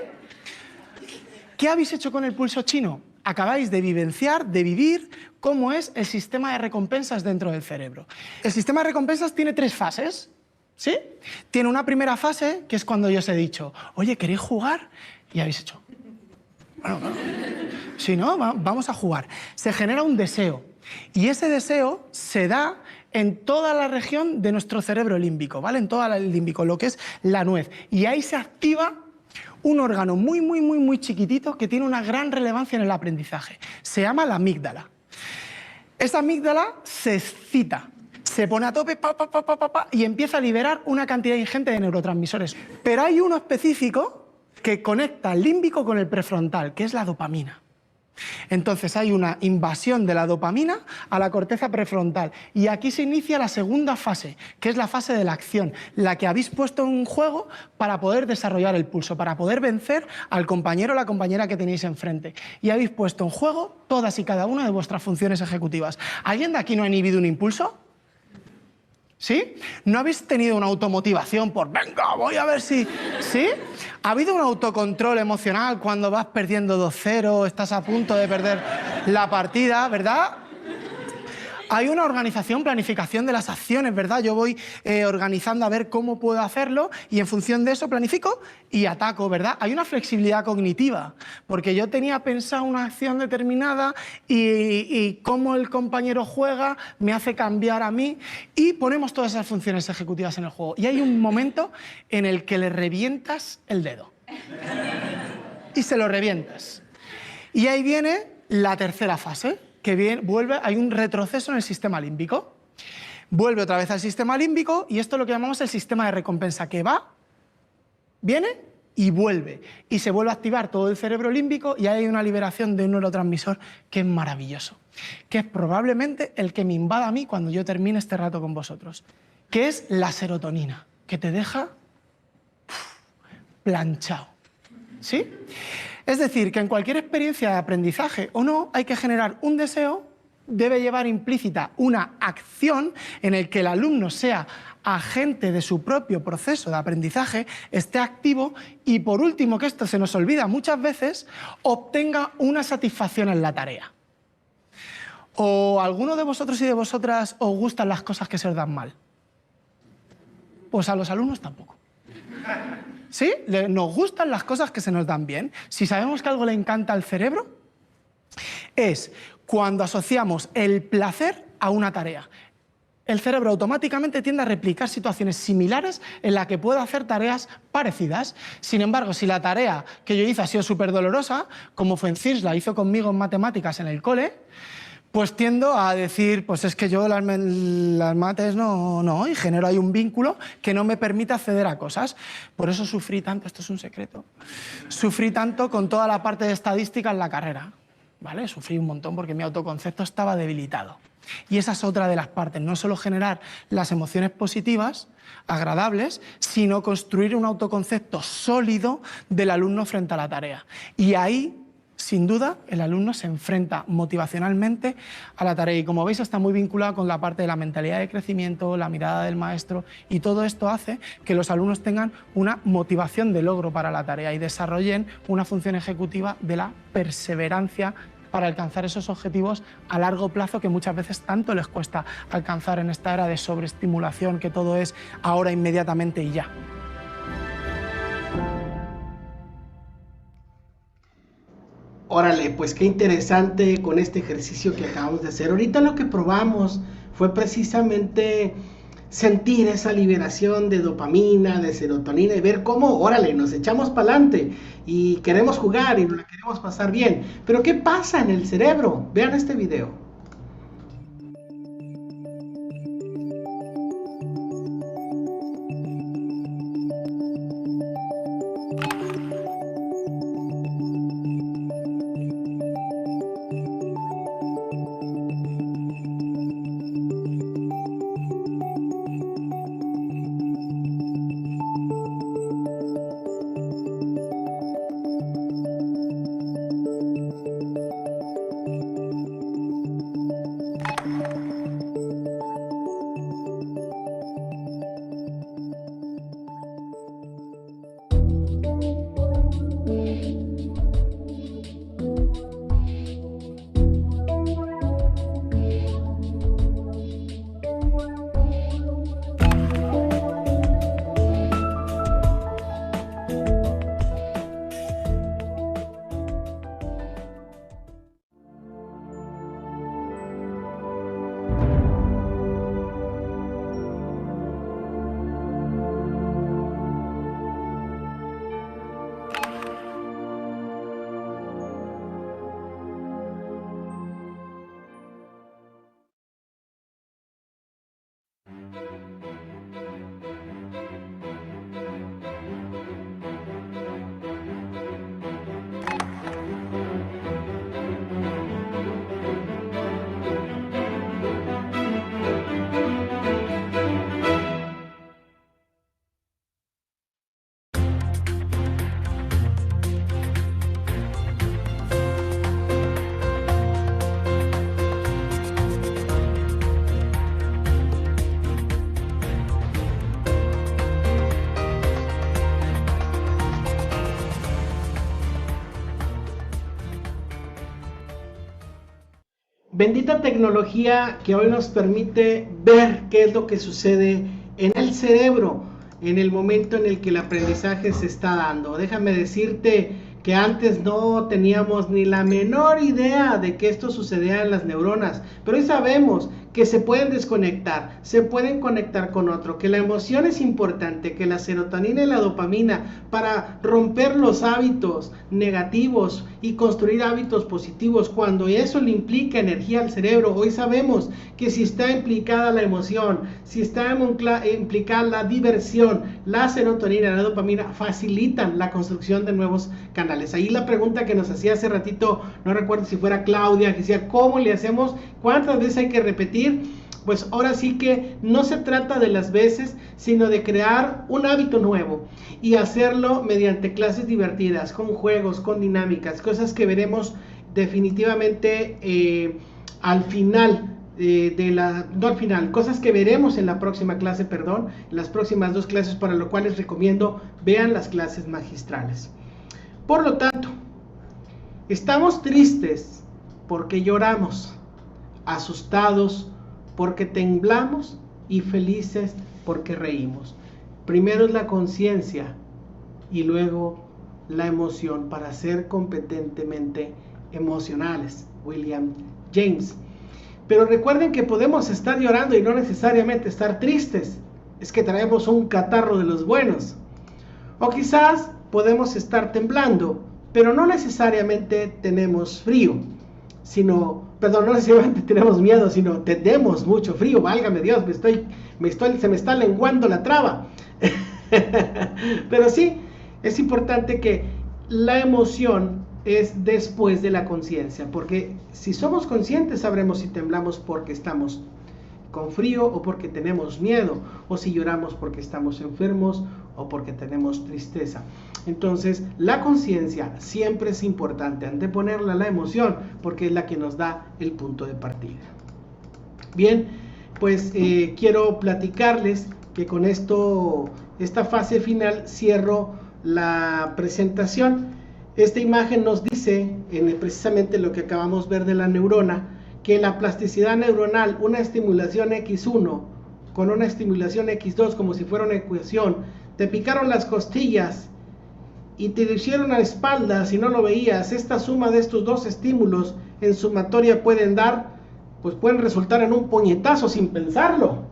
¿Qué habéis hecho con el pulso chino? Acabáis de vivenciar, de vivir cómo es el sistema de recompensas dentro del cerebro. El sistema de recompensas tiene 3 fases, ¿sí? Tiene una primera fase, que es cuando yo os he dicho, oye, ¿queréis jugar? Y habéis hecho... Bueno, si no, vamos a jugar. Se genera un deseo y ese deseo se da en toda la región de nuestro cerebro límbico, ¿vale? En todo el límbico, lo que es la nuez. Y ahí se activa un órgano muy chiquitito que tiene una gran relevancia en el aprendizaje. Se llama la amígdala. Esa amígdala se excita, se pone a tope y empieza a liberar una cantidad ingente de neurotransmisores. Pero hay uno específico que conecta el límbico con el prefrontal, que es la dopamina. Entonces hay una invasión de la dopamina a la corteza prefrontal y aquí se inicia la segunda fase, que es la fase de la acción, la que habéis puesto en juego para poder desarrollar el pulso, para poder vencer al compañero o la compañera que tenéis enfrente. Y habéis puesto en juego todas y cada una de vuestras funciones ejecutivas. ¿Alguien de aquí no ha inhibido un impulso? ¿Sí? ¿No habéis tenido una automotivación por, venga, voy a ver si... ¿Sí? ¿Ha habido un autocontrol emocional cuando vas perdiendo 2-0, estás a punto de perder la partida, verdad? Hay una organización, planificación de las acciones, ¿verdad? Yo voy organizando a ver cómo puedo hacerlo y en función de eso planifico y ataco, ¿verdad? Hay una flexibilidad cognitiva, porque yo tenía pensado una acción determinada y cómo el compañero juega me hace cambiar a mí y ponemos todas esas funciones ejecutivas en el juego. Y hay un momento en el que le revientas el dedo. Y se lo revientas. Y ahí viene la tercera fase, que vuelve, hay un retroceso en el sistema límbico. Vuelve otra vez al sistema límbico y esto es lo que llamamos el sistema de recompensa, que va, viene y vuelve. Y se vuelve a activar todo el cerebro límbico y hay una liberación de un neurotransmisor que es maravilloso, que es probablemente el que me invada a mí cuando yo termine este rato con vosotros, que es la serotonina, que te deja planchado. ¿Sí? Es decir, que en cualquier experiencia de aprendizaje o no, hay que generar un deseo, debe llevar implícita una acción en el que el alumno sea agente de su propio proceso de aprendizaje, esté activo y, por último, que esto se nos olvida muchas veces, obtenga una satisfacción en la tarea. ¿O a alguno de vosotros y de vosotras os gustan las cosas que se os dan mal? Pues a los alumnos tampoco. ¿Sí? Nos gustan las cosas que se nos dan bien. Si sabemos que algo le encanta al cerebro, es cuando asociamos el placer a una tarea. El cerebro automáticamente tiende a replicar situaciones similares en las que puedo hacer tareas parecidas. Sin embargo, si la tarea que yo hice ha sido súper dolorosa, como Fuencis la hizo conmigo en matemáticas en el cole, pues tiendo a decir, pues es que yo las mates no, y genero ahí un vínculo que no me permite acceder a cosas. Por eso sufrí tanto, esto es un secreto, sufrí tanto con toda la parte de estadística en la carrera, ¿vale? Sufrí un montón porque mi autoconcepto estaba debilitado. Y esa es otra de las partes, no solo generar las emociones positivas, agradables, sino construir un autoconcepto sólido del alumno frente a la tarea. Y ahí, sin duda, el alumno se enfrenta motivacionalmente a la tarea y, como veis, está muy vinculado con la parte de la mentalidad de crecimiento, la mirada del maestro, y todo esto hace que los alumnos tengan una motivación de logro para la tarea y desarrollen una función ejecutiva de la perseverancia para alcanzar esos objetivos a largo plazo que muchas veces tanto les cuesta alcanzar en esta era de sobreestimulación, que todo es ahora, inmediatamente y ya. Órale, pues qué interesante con este ejercicio que acabamos de hacer. Ahorita lo que probamos fue precisamente sentir esa liberación de dopamina, de serotonina y ver cómo, órale, nos echamos para adelante y queremos jugar y nos la queremos pasar bien. Pero ¿qué pasa en el cerebro? Vean este video. Bendita tecnología que hoy nos permite ver qué es lo que sucede en el cerebro en el momento en el que el aprendizaje se está dando. Déjame decirte que antes no teníamos ni la menor idea de que esto sucedía en las neuronas, pero hoy sabemos que se pueden desconectar, se pueden conectar con otro, que la emoción es importante, que la serotonina y la dopamina para romper los hábitos negativos y construir hábitos positivos, cuando eso le implica energía al cerebro. Hoy sabemos que si está implicada la emoción, si está implicada la diversión, la serotonina y la dopamina facilitan la construcción de nuevos canales. Ahí la pregunta que nos hacía hace ratito, no recuerdo si fuera Claudia, que decía, ¿cómo le hacemos? ¿Cuántas veces hay que repetir? Pues ahora sí que no se trata de las veces, sino de crear un hábito nuevo y hacerlo mediante clases divertidas, con juegos, con dinámicas, cosas que veremos definitivamente al final cosas que veremos en la próxima clase, en las próximas 2 clases, para lo cual les recomiendo vean las clases magistrales. Por lo tanto, estamos tristes porque lloramos, asustados porque temblamos y felices porque reímos. Primero es la conciencia y luego la emoción para ser competentemente emocionales. William James. Pero recuerden que podemos estar llorando y no necesariamente estar tristes. Es que traemos un catarro de los buenos. O quizás podemos estar temblando, pero no necesariamente tenemos frío, no necesariamente tenemos miedo, sino tenemos mucho frío. Válgame Dios, se me está lenguando la traba. Pero sí, es importante que la emoción es después de la conciencia, porque si somos conscientes sabremos si temblamos porque estamos con frío o porque tenemos miedo, o si lloramos porque estamos enfermos o porque tenemos tristeza. Entonces la conciencia siempre es importante, anteponerla a la emoción, porque es la que nos da el punto de partida. Bien, pues quiero platicarles que con esta fase final cierro la presentación. Esta imagen nos dice, precisamente lo que acabamos de ver de la neurona, que la plasticidad neuronal, una estimulación X1 con una estimulación X2, como si fuera una ecuación, te picaron las costillas y te lo hicieron a espaldas y no lo veías. Esta suma de estos dos estímulos en sumatoria pueden resultar en un puñetazo sin pensarlo.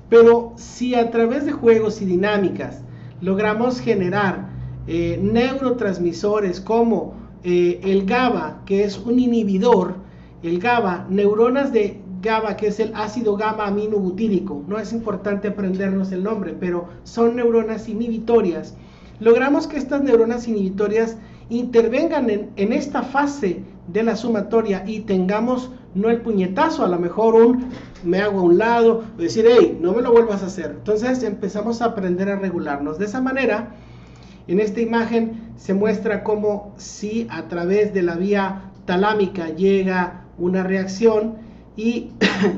Pero si a través de juegos y dinámicas logramos generar neurotransmisores como el GABA, que es un inhibidor, el GABA, neuronas de GABA, que es el ácido gamma aminobutírico, no es importante aprendernos el nombre, pero son neuronas inhibitorias. Logramos que estas neuronas inhibitorias intervengan en esta fase de la sumatoria y tengamos no el puñetazo, a lo mejor me hago a un lado, decir, hey, no me lo vuelvas a hacer. Entonces empezamos a aprender a regularnos. De esa manera, en esta imagen se muestra cómo si a través de la vía talámica llega una reacción y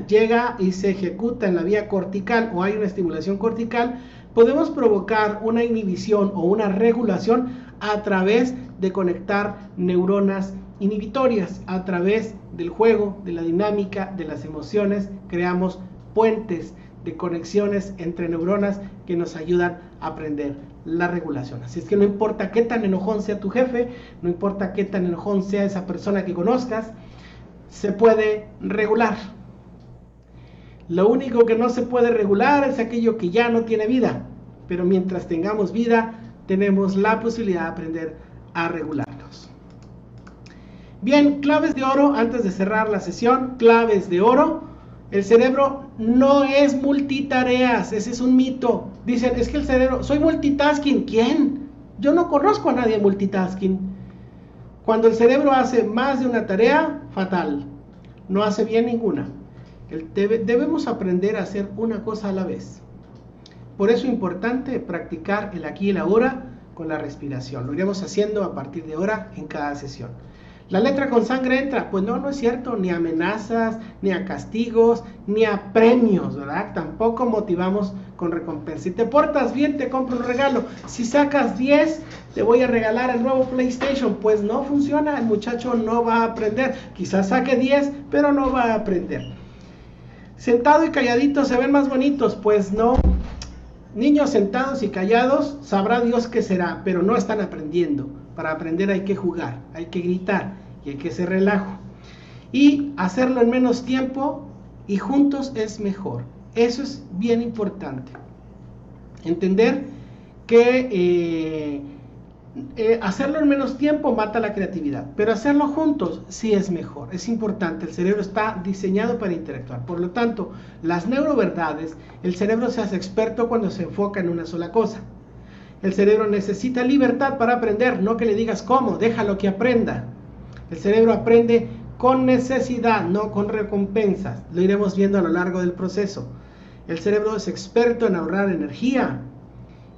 llega y se ejecuta en la vía cortical o hay una estimulación cortical, podemos provocar una inhibición o una regulación a través de conectar neuronas inhibitorias. A través del juego, de la dinámica, de las emociones, creamos puentes de conexiones entre neuronas que nos ayudan a aprender la regulación. Así es que no importa qué tan enojón sea tu jefe, no importa qué tan enojón sea esa persona que conozcas, se puede regular. Lo único que no se puede regular es aquello que ya no tiene vida, pero mientras tengamos vida, tenemos la posibilidad de aprender a regularlos. Bien, claves de oro, antes de cerrar la sesión, claves de oro. El cerebro no es multitareas, ese es un mito. Dicen, es que el cerebro, soy multitasking. ¿Quién? Yo no conozco a nadie multitasking. Cuando el cerebro hace más de una tarea, fatal, no hace bien ninguna. Debemos aprender a hacer una cosa a la vez. Por eso es importante practicar el aquí y el ahora con la respiración. Lo iremos haciendo a partir de ahora en cada sesión. La letra con sangre entra. Pues no, no es cierto. Ni amenazas, ni a castigos, ni a premios, ¿verdad? Tampoco motivamos con recompensa. Si te portas bien, te compro un regalo. Si sacas 10, te voy a regalar el nuevo PlayStation. Pues no funciona. El muchacho no va a aprender. Quizás saque 10, pero no va a aprender. Sentado y calladito se ven más bonitos. Pues no. Niños sentados y callados, sabrá Dios qué será, pero no están aprendiendo. Para aprender hay que jugar, hay que gritar y hay que hacer relajo. Y hacerlo en menos tiempo y juntos es mejor. Eso es bien importante. Entender que hacerlo en menos tiempo mata la creatividad, pero hacerlo juntos sí es mejor, es importante. El cerebro está diseñado para interactuar. Por lo tanto, las neuroverdades, el cerebro se hace experto cuando se enfoca en una sola cosa. El cerebro necesita libertad para aprender, no que le digas cómo, déjalo que aprenda. El cerebro aprende con necesidad, no con recompensas. Lo iremos viendo a lo largo del proceso. El cerebro es experto en ahorrar energía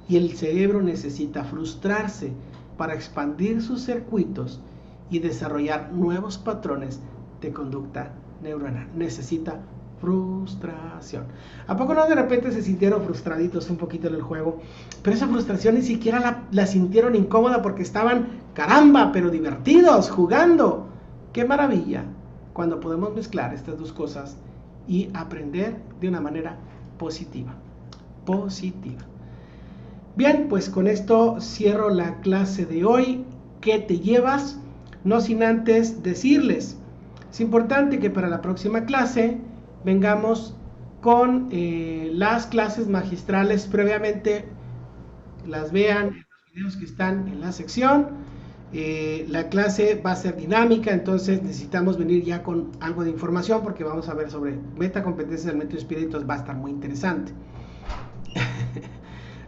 y el cerebro necesita frustrarse para expandir sus circuitos y desarrollar nuevos patrones de conducta neuronal. Necesita frustración. ¿A poco no de repente se sintieron frustraditos un poquito en el juego? Pero esa frustración ni siquiera la sintieron incómoda porque estaban, caramba, pero divertidos, jugando. ¡Qué maravilla! Cuando podemos mezclar estas dos cosas y aprender de una manera positiva. Positiva. Bien, pues con esto cierro la clase de hoy. ¿Qué te llevas? No sin antes decirles, es importante que para la próxima clase vengamos con las clases magistrales. Previamente las vean en los videos que están en la sección. La clase va a ser dinámica, entonces necesitamos venir ya con algo de información porque vamos a ver sobre metacompetencias del método espíritu. Va a estar muy interesante.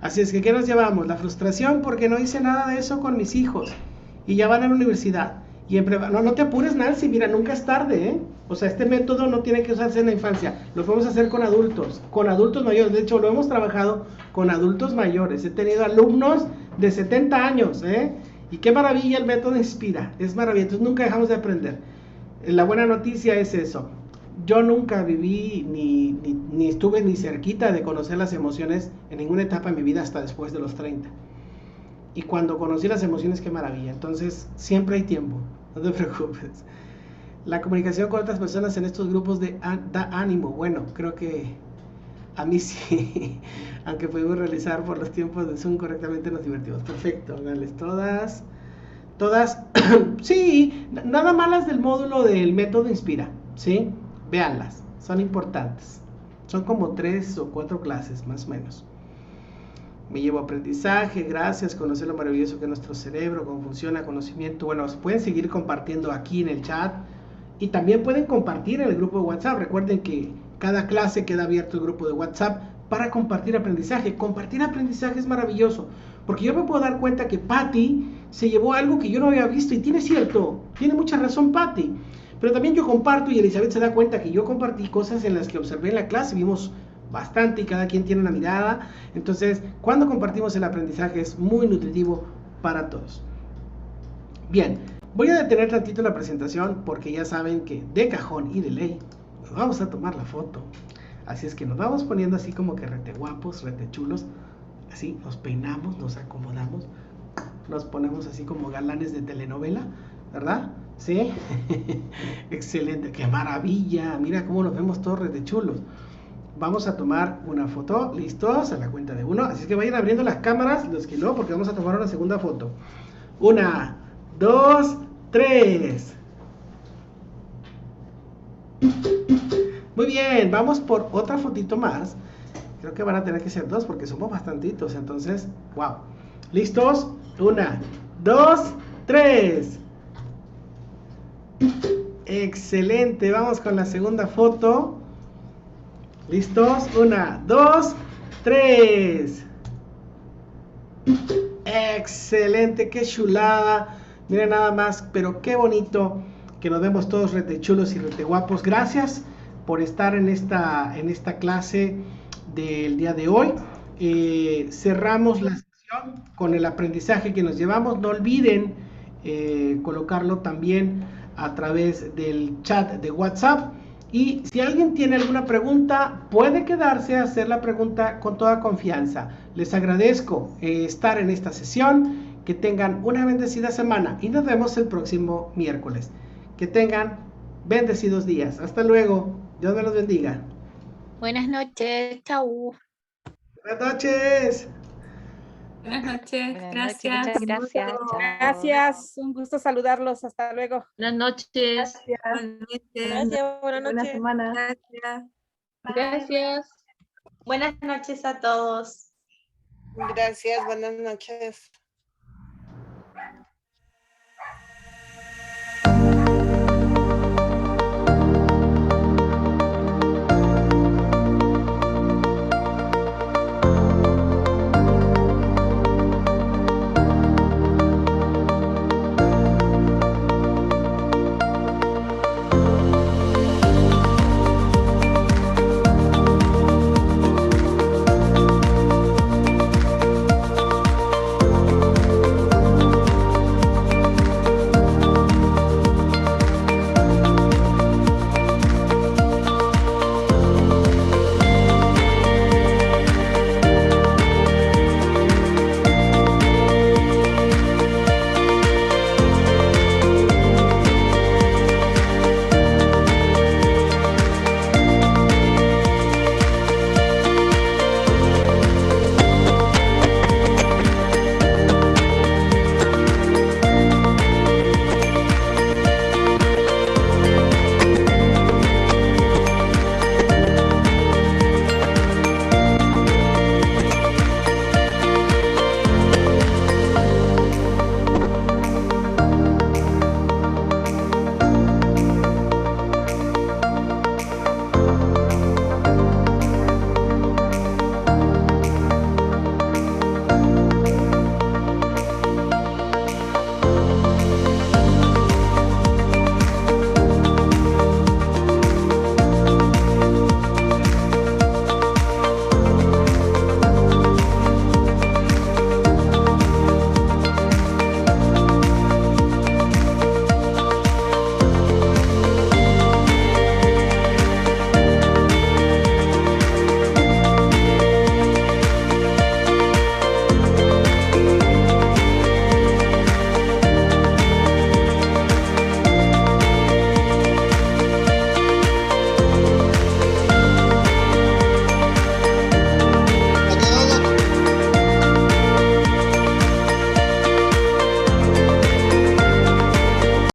Así es que, ¿qué nos llevamos? La frustración porque no hice nada de eso con mis hijos y ya van a la universidad. Y no te apures, Nancy, mira, nunca es tarde, ¿eh? O sea, este método no tiene que usarse en la infancia, lo podemos hacer con adultos mayores. De hecho, lo hemos trabajado con adultos mayores. He tenido alumnos de 70 años, ¿eh? Y qué maravilla el método inspira, es maravilloso, nunca dejamos de aprender. La buena noticia es eso. Yo nunca viví ni estuve ni cerquita de conocer las emociones en ninguna etapa de mi vida hasta después de los 30. Y cuando conocí las emociones, qué maravilla. Entonces, siempre hay tiempo, no te preocupes. La comunicación con otras personas en estos grupos da ánimo. Bueno, creo que a mí sí, aunque pudimos realizar por los tiempos de Zoom correctamente, nos divertimos. Perfecto, dale, todas, sí, nada malas del módulo del método Inspira, ¿sí? Véanlas, son importantes. Son como 3 o 4 clases, más o menos. Me llevo aprendizaje, gracias, conocer lo maravilloso que es nuestro cerebro, cómo funciona, conocimiento. Bueno, pueden seguir compartiendo aquí en el chat y también pueden compartir en el grupo de WhatsApp. Recuerden que cada clase queda abierto el grupo de WhatsApp para compartir aprendizaje. Compartir aprendizaje es maravilloso, porque yo me puedo dar cuenta que Patty se llevó algo que yo no había visto y tiene mucha razón Patty. Pero también yo comparto y Elizabeth se da cuenta que yo compartí cosas en las que observé en la clase, vimos bastante y cada quien tiene una mirada. Entonces, cuando compartimos el aprendizaje es muy nutritivo para todos. Bien, voy a detener tantito la presentación porque ya saben que de cajón y de ley nos vamos a tomar la foto. Así es que nos vamos poniendo así como que rete guapos, rete chulos. Así nos peinamos, nos acomodamos, nos ponemos así como galanes de telenovela, ¿verdad? ¿Sí? Excelente, qué maravilla. Mira cómo nos vemos todos rete chulos. Vamos a tomar una foto, listos, a la cuenta de 1. Así que vayan abriendo las cámaras, los que no, porque vamos a tomar una segunda foto. 1, 2, 3. Muy bien, vamos por otra fotito más. Creo que van a tener que ser 2 porque somos bastantitos, entonces, wow. ¿Listos? 1, 2, 3. Excelente, vamos con la segunda foto. ¿Listos? 1, 2, 3. Excelente, qué chulada. Miren nada más, pero qué bonito que nos vemos todos rete chulos y rete guapos. Gracias por estar en esta clase del día de hoy. Cerramos la sesión con el aprendizaje que nos llevamos. No olviden colocarlo también a través del chat de WhatsApp. Y si alguien tiene alguna pregunta, puede quedarse a hacer la pregunta con toda confianza. Les agradezco estar en esta sesión. Que tengan una bendecida semana y nos vemos el próximo miércoles. Que tengan bendecidos días. Hasta luego. Dios me los bendiga. Buenas noches, chau. Buenas noches. Buenas noches, Buenas noches, gracias. muchas gracias. Chao. Gracias, un gusto saludarlos. Hasta luego. Buenas noches. Igualmente. Gracias, buenas Buena noches. semana. Gracias. Gracias. Buenas noches a todos. Gracias, buenas noches.